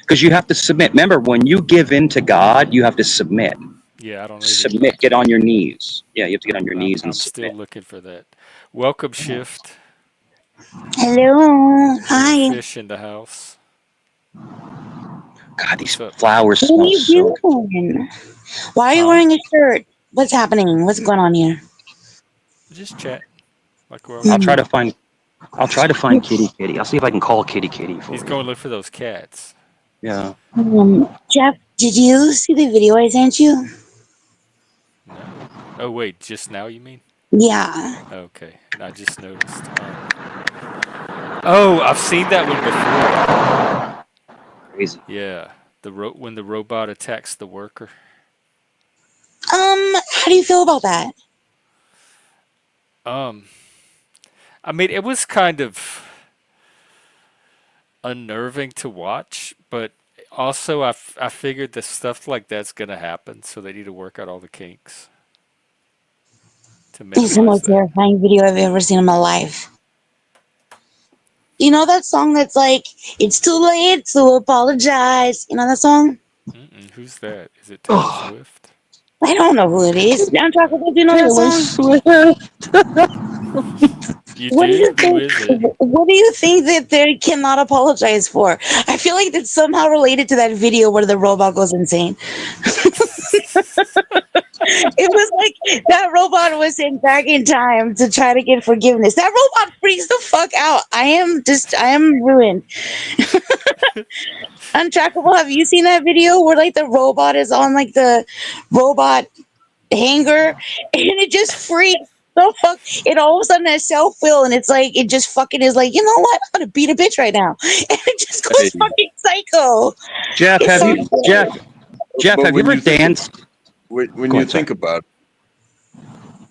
Because you have to submit. Remember, when you give in to God, you have to submit. Yeah, I don't even know. Submit. Get on your knees. Yeah, you have to get on your knees and I'm still submit. looking for that. Welcome, Shift. Hello. Little Hi. fish in the house. God, these What's up? flowers What are smell you so good. doing? Why are you Huh? wearing a shirt? What's happening? What's going on here? Just chat like we're I'll always try to Hmm. doing. find. I'll try to find Kitty Kitty. I'll see if I can call Kitty Kitty He's for you. going to look for those cats. Yeah. Jeff, did you see the video I sent you? No. Oh, wait, just now you mean? Yeah. Okay, I just noticed. Oh, I've seen that one before. Crazy. Yeah, when the robot attacks the worker. How do you feel about that? Um, I mean, it was kind of unnerving to watch, but also I figured that stuff like that's gonna happen, so they need to work out all the kinks to It's the minimize most that. terrifying video I've ever seen in my life. You know that song that's like, it's too late to apologize? You know that song? Who's that? Is it Taylor Oh, Swift? I don't know who it is. Down Chocolate, do you know that Taylor song? Swift. You What do do? you Who think? is it? What do you think that they cannot apologize for? I feel like that's somehow related to that video where the robot goes insane. It was like that robot was sent back in time to try to get forgiveness. That robot freaks the fuck out. I am ruined. Untrackable. Have you seen that video where like the robot is on like the robot hanger and it just freaks the fuck? It all of a sudden has self will and it's like it just fucking is like, you know what? I'm gonna beat a bitch right now, and it just Hey, goes fucking psycho. Jeff, It's have so you scary. Jeff Jeff, but have you when ever you think danced? when Go you ahead, sorry. think about it,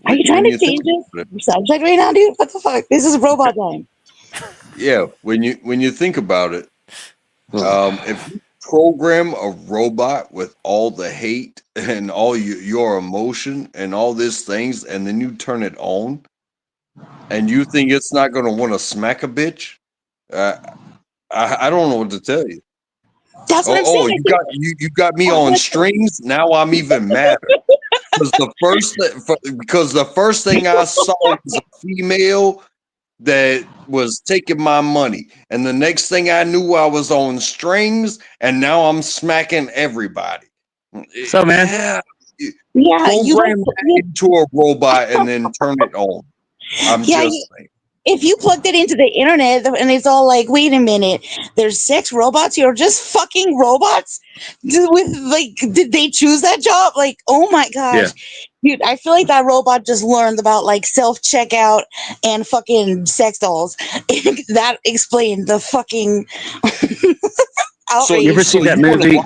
Are you trying when to you think change about it, this subject right now, dude? What the fuck? This is robot time. yeah, when you think about it, Ugh. if you program a robot with all the hate and all your emotion and all these things, and then you turn it on, and you think it's not going to want to smack a bitch, uh, I don't know what to tell you. That's what I'm saying. Oh, I think you got me on strings. Now I'm even madder because the first thing I saw was a female that was taking my money, and the next thing I knew, I was on strings, and now I'm smacking everybody. So, man, Yeah, you yeah, you program don't. that into a robot and then turn it on. I'm Yeah, just saying. if you plugged it into the internet and it's all like, wait a minute, there's sex robots here, just fucking robots. With like, did they choose that job? Like, oh my yeah. gosh, dude, I feel like that robot just learned about like self checkout and fucking sex dolls. That explained the fucking So, You ever outrage. see so that you movie?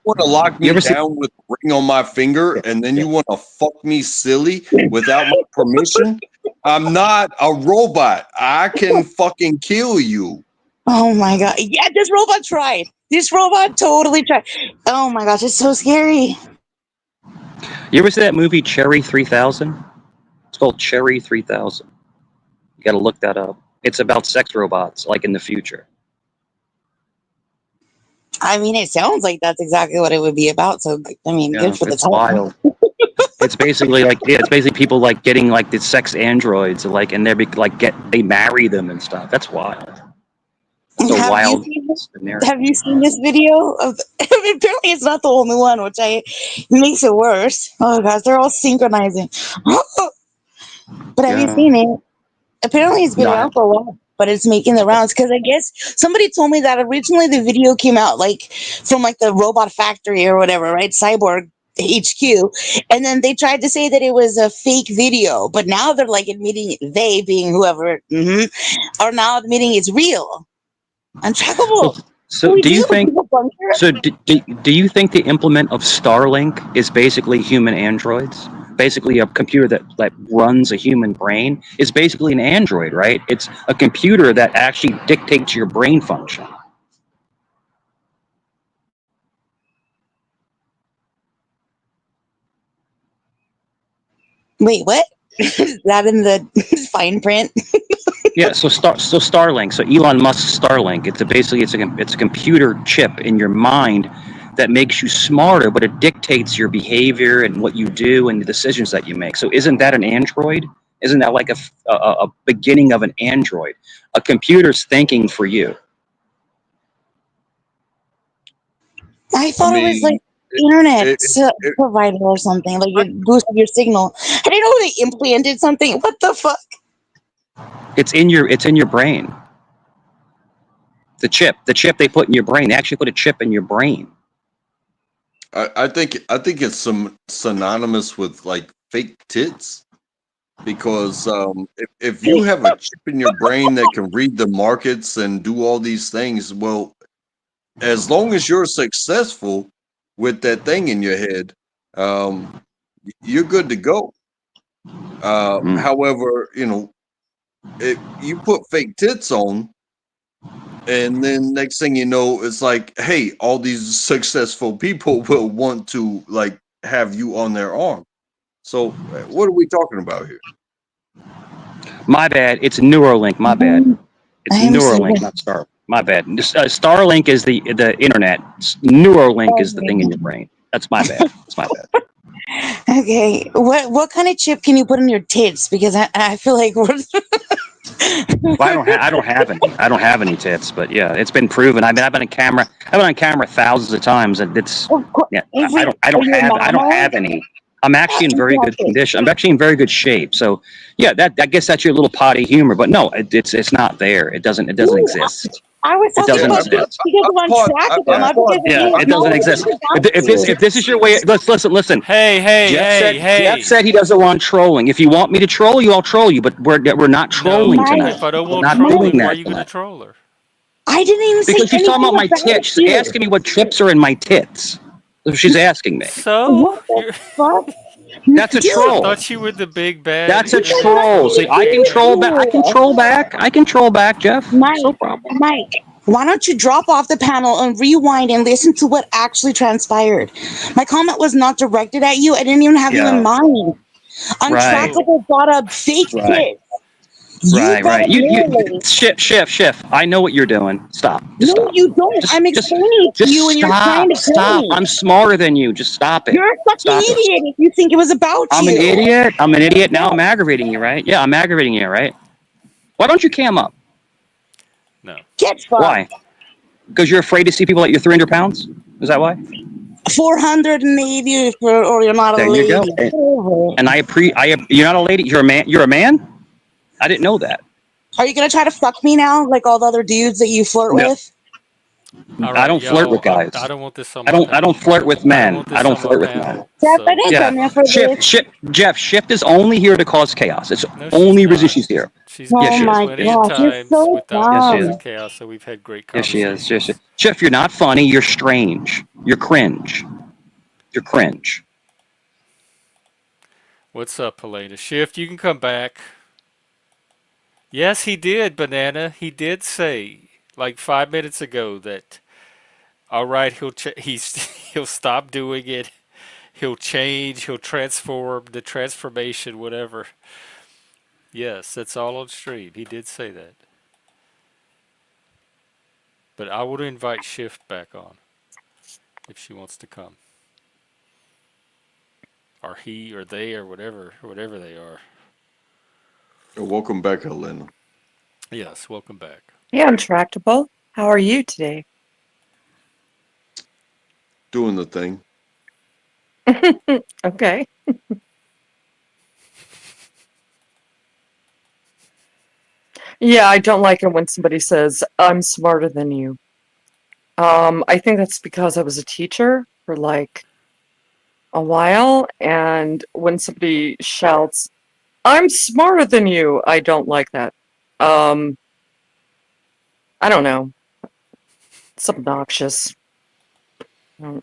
want to lock You me ever see? down with a ring on my finger, Yeah, and then yeah. you want to fuck me silly without my permission? I'm not a robot. I can fucking kill you. Oh my god, yeah, this robot tried. This robot totally tried. Oh my gosh, it's so scary. You ever see that movie Cherry 3000? It's called Cherry 3000. You got to look that up. It's about sex robots, like in the future. I mean, it sounds like that's exactly what it would be about. So, I mean, Yeah, good for the it's title. wild. It's basically like it's basically people like getting like the sex androids, like, and they marry them and stuff. That's wild. It's a Have you wild seen scenario. Have you seen this video of? Apparently, it's not the only one, which makes it worse. Oh gosh, they're all synchronizing. But have you Yeah. seen it? Apparently, it's been No. around for a while, but it's making the rounds because I guess somebody told me that originally the video came out like from like the robot factory or whatever, right? Cyborg HQ, and then they tried to say that it was a fake video, but now they're like admitting they being whoever are now admitting it's real. So, Untrackable. What so do we do you do? think? Keep a bunker? So do you think the implement of Starlink is basically human androids? Basically, a computer that runs a human brain is basically an android, right? It's a computer that actually dictates your brain function. Wait, what? Is that in the fine print? Yeah. So Starlink. So Elon Musk's Starlink. It's a computer chip in your mind that makes you smarter, but it dictates your behavior and what you do and the decisions that you make. So isn't that an android? Isn't that like a beginning of an android? A computer's thinking for you. I I thought it was like mean, it, internet it, it, provider or something. Like it boosted your signal. I didn't know they implanted something. What the fuck? It's in your brain. The chip they put in your brain. They actually put a chip in your brain. I think it's some synonymous with like fake tits because if you have a chip in your brain that can read the markets and do all these things, well, as long as you're successful with that thing in your head, um, you're good to go. Mm. However, if you put fake tits on, and then next thing you know, it's like, hey, all these successful people will want to like have you on their arm. So, what are we talking about here? My bad. It's Neuralink. My bad. It's I'm so Neuralink, not Star. My bad. Starlink is the internet. Neuralink is the thing in your brain. That's my bad. That's my bad. okay. What kind of chip can you put in your tits? Because I feel like we're Well, I don't have any tits, but yeah, it's been proven. I've been on camera thousands of times, and it's of course. yeah. Every I don't have any. I'm actually in very good condition. I'm actually in very good shape. So yeah, I guess that's your little potty humor, but no, it's not there. It doesn't exist. I was It talking doesn't about this exist. because I of part, I, untrackable, I Yeah, not part, because of yeah, you. I it Not doesn't part, because exist. of If this is your way, listen. Hey, hey, hey, Jeff hey. said he doesn't want trolling. If you want me to troll you, I'll troll you. But we're not trolling No, Mike, tonight. if I don't We're want not doing trolling, why are that you gonna tonight. troll her? I didn't even say Because she's talking anything about my about tits. She's you. asking me what chips are in my tits. That's what she's asking me. So, What the you're, fuck? That's a Dude, I troll. thought you were the big bad That's a because internet that's troll. what troll. See, you I can troll back. I can do. troll back. I can troll back, Jeff. It's no Mike, problem. Mike, why don't you drop off the panel and rewind and listen to what actually transpired? My comment was not directed at you. I didn't even have you in Yeah. mind. Right. So, Untrackable brought up fake Right. tits. You brought Right. up Neuralink. Shift. I know what you're doing. Stop. Just No, stop. you don't. I'm explaining it to you, and you're trying to kill Stop. me. I'm smarter than you. Just stop it. You're a fucking Stop it. idiot if you think it was about I'm an you. idiot. I'm an idiot. Now Yes. I'm aggravating you, right? Yeah, I'm aggravating you, right? Why don't you cam up? no. Get Why? fucked. Because you're afraid to see people at your 300 pounds? Is that why? 480 or you're not a There you go. lady. Get over it. And you're not a lady. You're a man. You're a man? I didn't know that. Are you gonna try to fuck me now, like all the other dudes that you flirt No, with? All I right, don't flirt with y'all. I guys. don't want this on I my don't. I don't panel. flirt with I don't men. want I this don't on my flirt with men. panel. Jeff, I So, didn't Yeah, come here for this. Jeff. Shift is only here to cause chaos. It's no, she's only reason not. she's here. She's Yes, Oh been she here is. my plenty Yes, of gosh, you're times so without yes, she causing is. dumb. chaos, so we've had great Yes, she is. Yes, she is. conversations. Shift, you're not funny. You're strange. You're cringe. You're cringe. What's up, Helena? Shift, you can come back. Yes, he did, Banana. He did say like 5 minutes ago that all right, he'll stop doing it. he'll change, he'll transform, the transformation, whatever. Yes, that's all on stream. He did say that. But I would invite Shift back on if she wants to come. Or he or they or whatever they are. Welcome back, Helena. Yes, welcome back. Hey, Untractable. How are you today? Doing the thing. Okay. Yeah, I don't like it when somebody says, I'm smarter than you. I think that's because I was a teacher for like a while, and when somebody shouts, I'm smarter than you, I don't like that. Um, I don't know. It's obnoxious. Mm.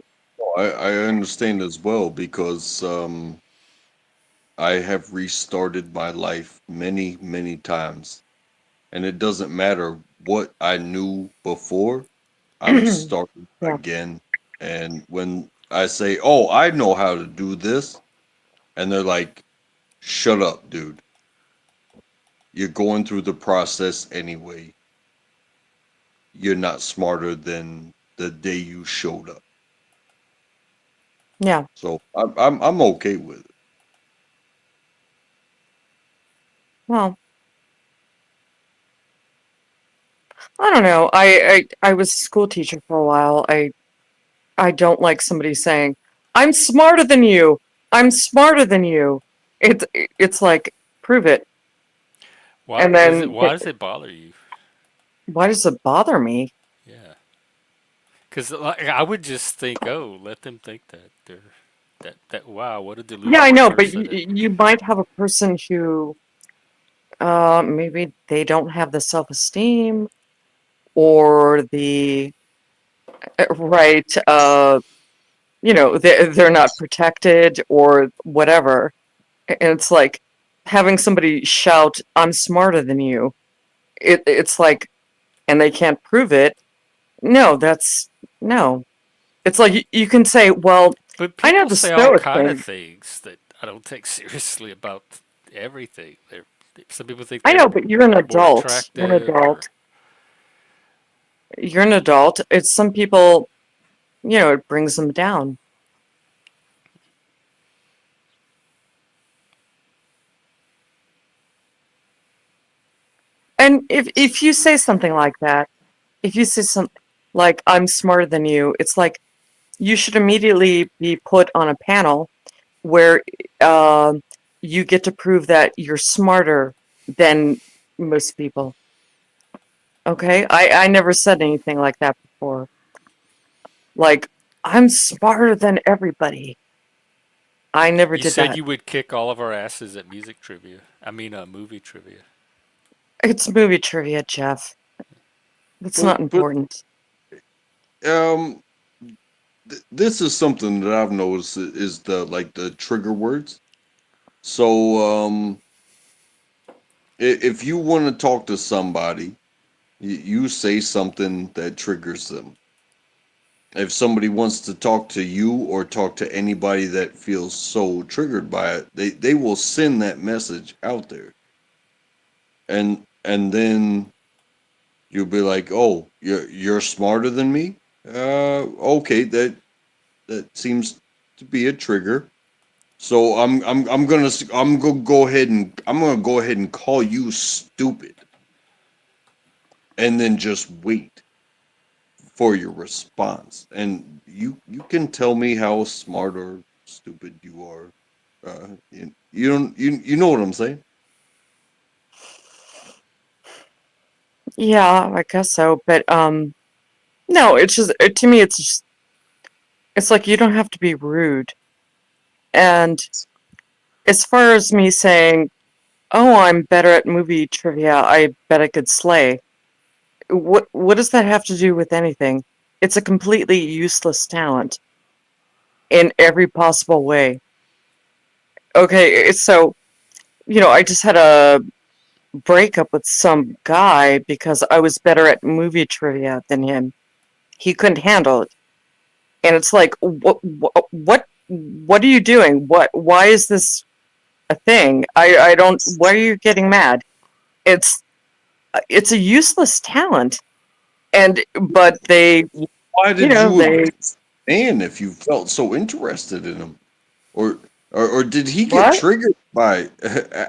I understand as well because I have restarted my life many, many times. And it doesn't matter what I knew before, I'm starting Yeah. again. And when I say, oh, I know how to do this, and they're like, shut up, dude. You're going through the process anyway. You're not smarter than the day you showed up. Yeah. So I'm okay with it. Well, I don't know. I was a school teacher for a while. I don't like somebody saying, I'm smarter than you. I'm smarter than you. It's like, prove it. Why And does it then why does it bother you? why does it bother me? Yeah. Cuz like, I would just think, "Oh, let them think that they're that wow, what a Yeah, I delusional know, but person." you might have a person who maybe they don't have the self-esteem or the right they're not protected or whatever. And it's like having somebody shout, I'm smarter than you. It's like, and they can't prove it. No, that's no. It's like you can say, well, But I know people the say all Stoic kind of thing. things that I don't take seriously about everything. Some people think I they're know, but you're an more adult. You're an attractive or adult. You're an adult. It's some people, it brings them down. And if you say something like that, if you say something like, I'm smarter than you, it's like you should immediately be put on a panel where um, you get to prove that you're smarter than most people. Okay? I never said anything like that before. Like, I'm smarter than everybody. I never you did said that. you would kick all of our asses at music trivia. I mean, movie trivia. It's movie trivia, Jeff. It's not But important. um, this is something that I've noticed is the trigger words. So if you want to talk to somebody, you say something that triggers them. If somebody wants to talk to you or talk to anybody that feels so triggered by it, they will send that message out there. And then you'll be like, "Oh, you're smarter than me?" Okay, that seems to be a trigger. So I'm gonna go ahead and call you stupid, and then just wait for your response. And you can tell me how smart or stupid you are. You don't you know what I'm saying? Yeah, I guess so. But no, it's just to me, it's like you don't have to be rude. And as far as me saying, "Oh, I'm better at movie trivia. I bet I could slay." What does that have to do with anything? It's a completely useless talent in every possible way. Okay, so I just had a breakup with some guy because I was better at movie trivia than him. He couldn't handle it, and it's like, what? what are you doing? Why is this a thing? I don't. Why are you getting mad? It's it's a useless talent, and but they, Why you did know, you agree they with the man if you felt so interested in him? Or, or did he get what? triggered by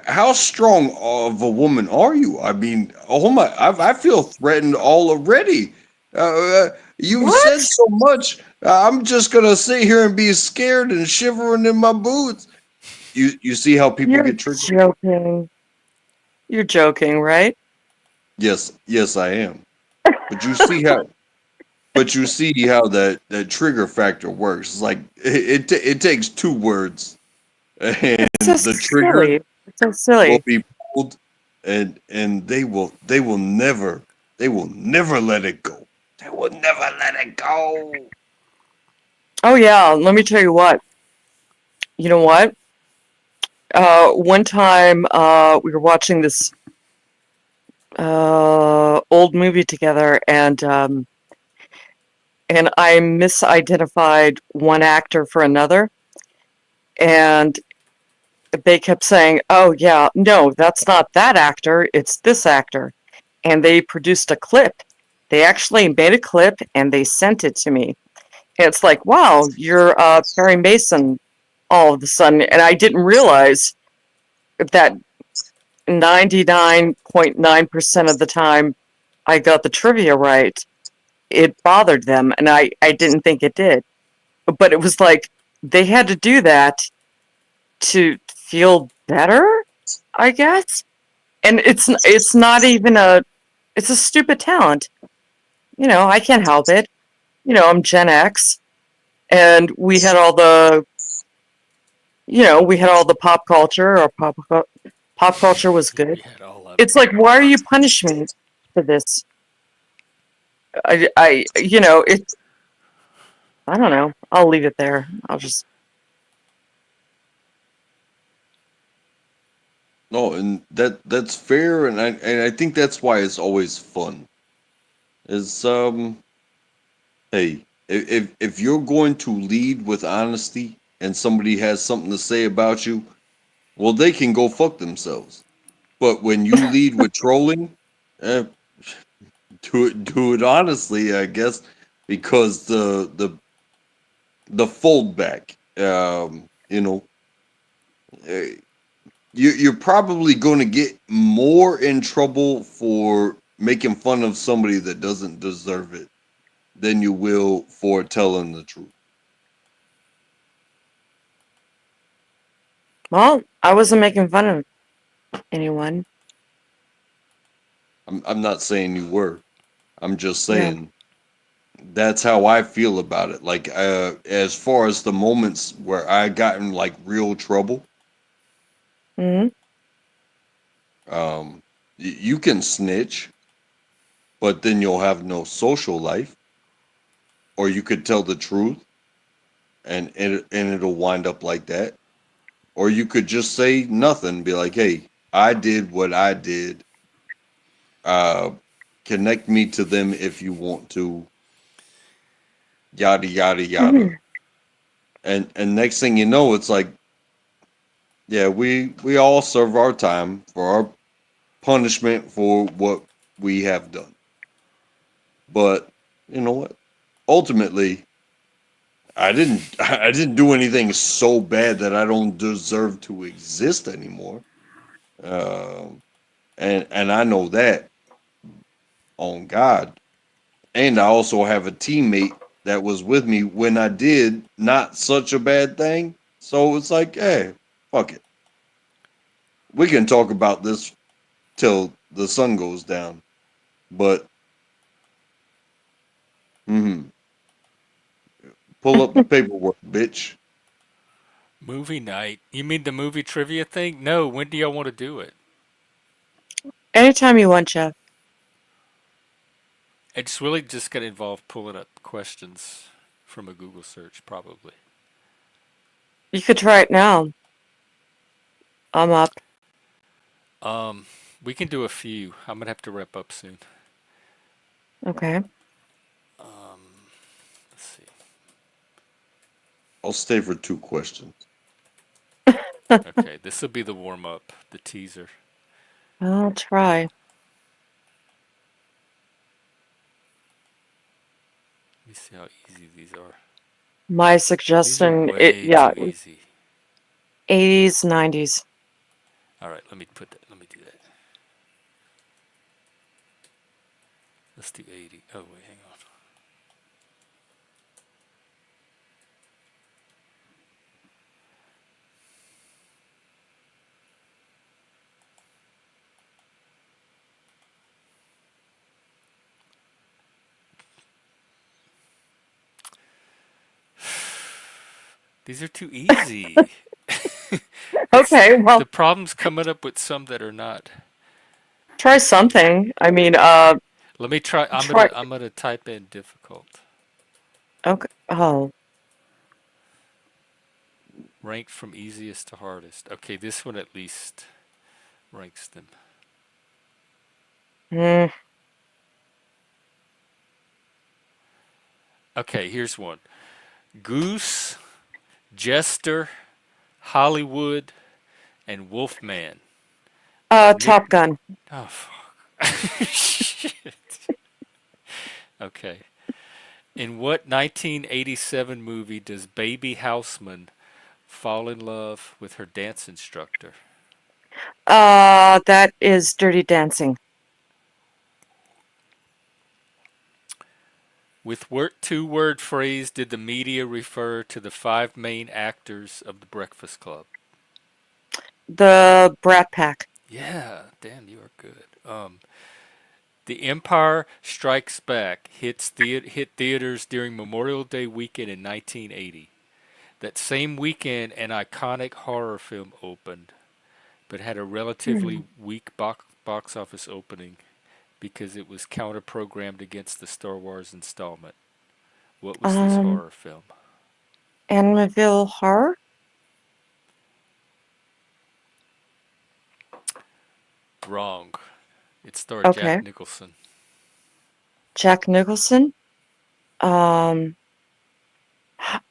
how strong of a woman are you? I mean, oh my, I feel threatened already. You said What? so much. I'm just gonna sit here and be scared and shivering in my boots. You see how people You're get triggered? joking. You're joking, right? Yes, yes, I am. But you see how, but you see how that trigger factor works. It's like it takes two words, and It's so the trigger silly. It's so will silly. be pulled, and they will never let it go. They will never let it go. Oh yeah, let me tell you what. You know what? One time, we were watching this old movie together, and I misidentified one actor for another, and they kept saying, "Oh yeah, no, that's not that actor. It's this actor." And they produced a clip. They actually made a clip and they sent it to me. And it's like, wow, you're Perry Mason all of a sudden, and I didn't realize that 99.9% of the time I got the trivia right. It bothered them, and I didn't think it did. But it was like they had to do that to feel better, I guess. And it's not even a it's a stupid talent. I can't help it. I'm Gen X, and we had all the pop culture. Or pop culture was good. We had all of it. It's like, why are you punishing me for this? It. I don't know. I'll leave it there. I'll just. No, and that's fair, and I think that's why it's always fun. Is hey, if you're going to lead with honesty and somebody has something to say about you, well, they can go fuck themselves. But when you lead with trolling, eh, do it honestly, I guess, because the foldback, uh, you're probably going to get more in trouble for making fun of somebody that doesn't deserve it than you will for telling the truth. Well, I wasn't making fun of anyone. I'm not saying you were. I'm just Yeah. saying that's how I feel about it. Like, as far as the moments where I got in like real trouble, Hmm. you can snitch, but then you'll have no social life, or you could tell the truth, and it'll wind up like that, or you could just say nothing, be like, "Hey, I did what I did. Uh, Connect me to them if you want to." Yada yada yada, and next thing you know, it's like, yeah, we all serve our time for our punishment for what we have done. But you know what? Ultimately, I didn't do anything so bad that I don't deserve to exist anymore. Um, and I know that on God. And I also have a teammate that was with me when I did not such a bad thing. So it's like, hey, fuck it. We can talk about this till the sun goes down. But mhm, pull up the paperwork, bitch. Movie night. You mean the movie trivia thing? No, when do y'all want to do it? Anytime you want, Jeff. It's really just going to involve pulling up questions from a Google search, probably. You could try it now. I'm up. Um, we can do a few. I'm gonna have to wrap up soon. Okay. Let's see. I'll stay for 2 questions. Okay, this will be the warm up, the teaser. I'll try. Let me see how easy these are. My These are suggestion, way yeah, too easy. 80s, 90s. All right, let me put that. Let me do that. Let's do 80. Oh wait, hang on. These are too easy. it's Okay, well, the problem's coming up with some that are not. try something. I mean, Let me try. try. I'm gonna type in difficult. Okay. Oh, Ranked from easiest to hardest. Okay, this one at least ranks them. mm, Okay, here's one. Goose, Jester, Hollywood, and Wolfman. Nick. Top Gun. Oh fuck. Shit. Okay. In what 1987 movie does Baby Houseman fall in love with her dance instructor? That is Dirty Dancing. With what two-word phrase did the media refer to the five main actors of The Breakfast Club? The Brat Pack. Yeah, damn, you are good. The Empire Strikes Back hit theaters during Memorial Day weekend in 1980. That same weekend, an iconic horror film opened, but had a Hmm. relatively weak box office opening because it was counter-programmed against the Star Wars installment. What was this Um, horror film? Amityville Horror. Wrong. It starred Jack Okay. Nicholson. Jack Nicholson. Um.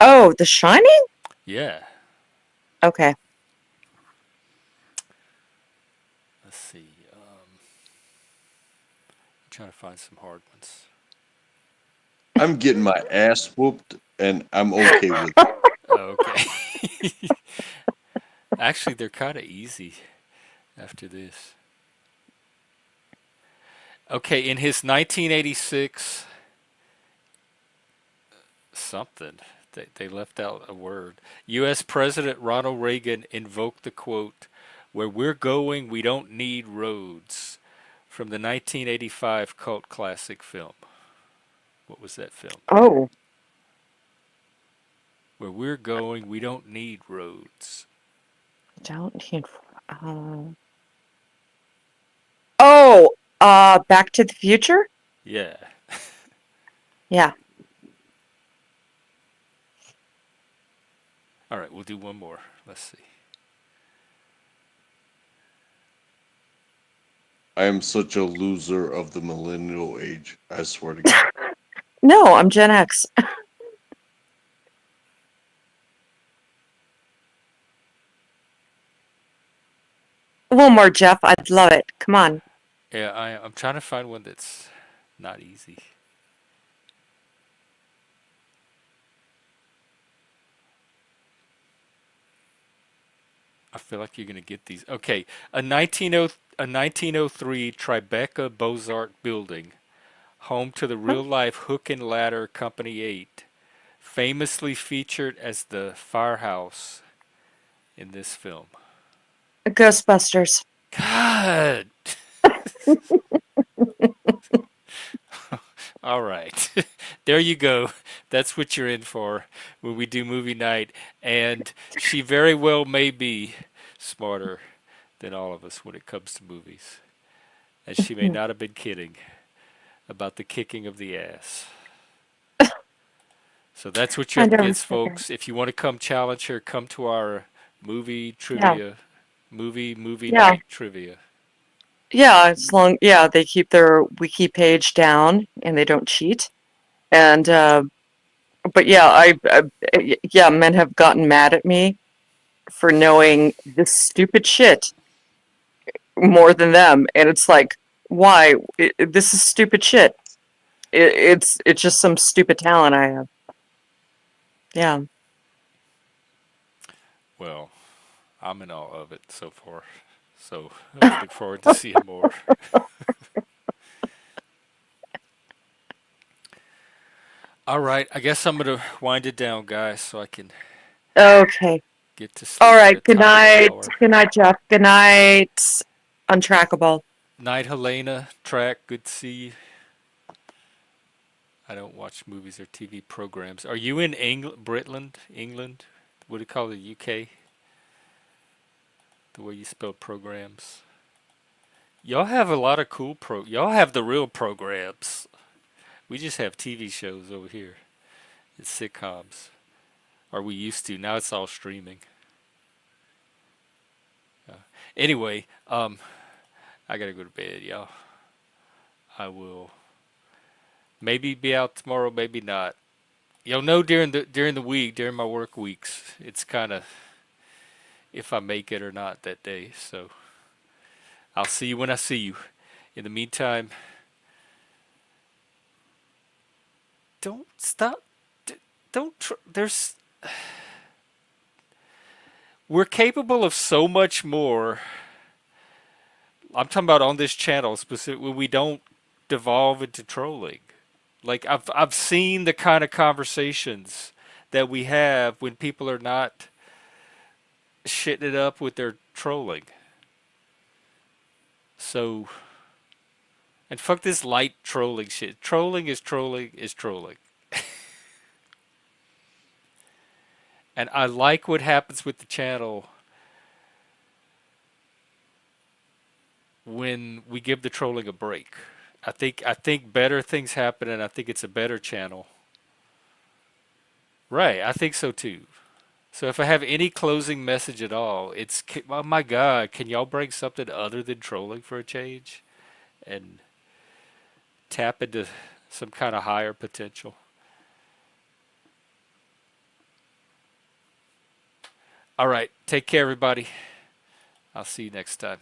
Oh, The Shining. Yeah. Okay. Let's see. I'm trying to find some hard ones. I'm getting my ass whooped, and I'm okay with it. Okay. Actually, they're kind of easy after this. Okay, in his 1986 something, they left out a word. U.S. President Ronald Reagan invoked the quote, "Where we're going, we don't need roads," from the 1985 cult classic film. What was that film? Oh, Where we're going, we don't need roads. don't need. Uh, oh, Back to the Future. Yeah. Yeah. All right, we'll do one more. Let's see. I am such a loser of the millennial age. I swear to God. No, I'm Gen X. One more, Jeff. I'd love it. Come on. Yeah, I'm trying to find one that's not easy. I feel like you're gonna get these. Okay, a 1903 Tribeca Bozart building, home to the Huh? real-life Hook and Ladder Company 8, famously featured as the firehouse in this film. Ghostbusters. God. All right. There you go. That's what you're in for when we do movie night. And she very well may be smarter than all of us when it comes to movies. And she may Hmm. not have been kidding about the kicking of the ass. So that's what you're I up never against, said that. folks. If you want to come challenge her, come to our movie Yeah. trivia, movie Yeah. night trivia. Yeah. As long, yeah, they keep their wiki page down and they don't cheat. And But yeah, yeah, men have gotten mad at me for knowing this stupid shit more than them, and it's like, why? This is stupid shit. It's just some stupid talent I have. Yeah. Well, I'm in awe of it so far. So I look forward to seeing more. All right, I guess I'm gonna wind it down, guys, so I can Okay. get to All sleep at right. a Good timely night. hour. Good night, Jeff. Good night. Untrackable. Night, Helena. Track. Good to see you. I don't watch movies or TV programs. Are you in England, Britland, England? What do you call it, UK? The way you spell programs. Y'all have a lot of cool Y'all have the real programs. We just have TV shows over here. It's sitcoms. Or we used to. Now it's all streaming. Uh, anyway, I gotta go to bed, y'all. I will maybe be out tomorrow, maybe not. You'll know during the week, during my work weeks, it's kind of if I make it or not that day. So I'll see you when I see you. In the meantime, don't stop. Don't. There's. We're capable of so much more. I'm talking about on this channel specifically. We don't devolve into trolling. Like I've seen the kind of conversations that we have when people are not shitting it up with their trolling. So, and fuck this light trolling shit. Trolling is trolling is trolling. And I like what happens with the channel when we give the trolling a break. I think better things happen, and I think it's a better channel. Right, I think so too. So if I have any closing message at all, it's oh my god, can y'all bring something other than trolling for a change and tap into some kind of higher potential? All right, take care, everybody. I'll see you next time.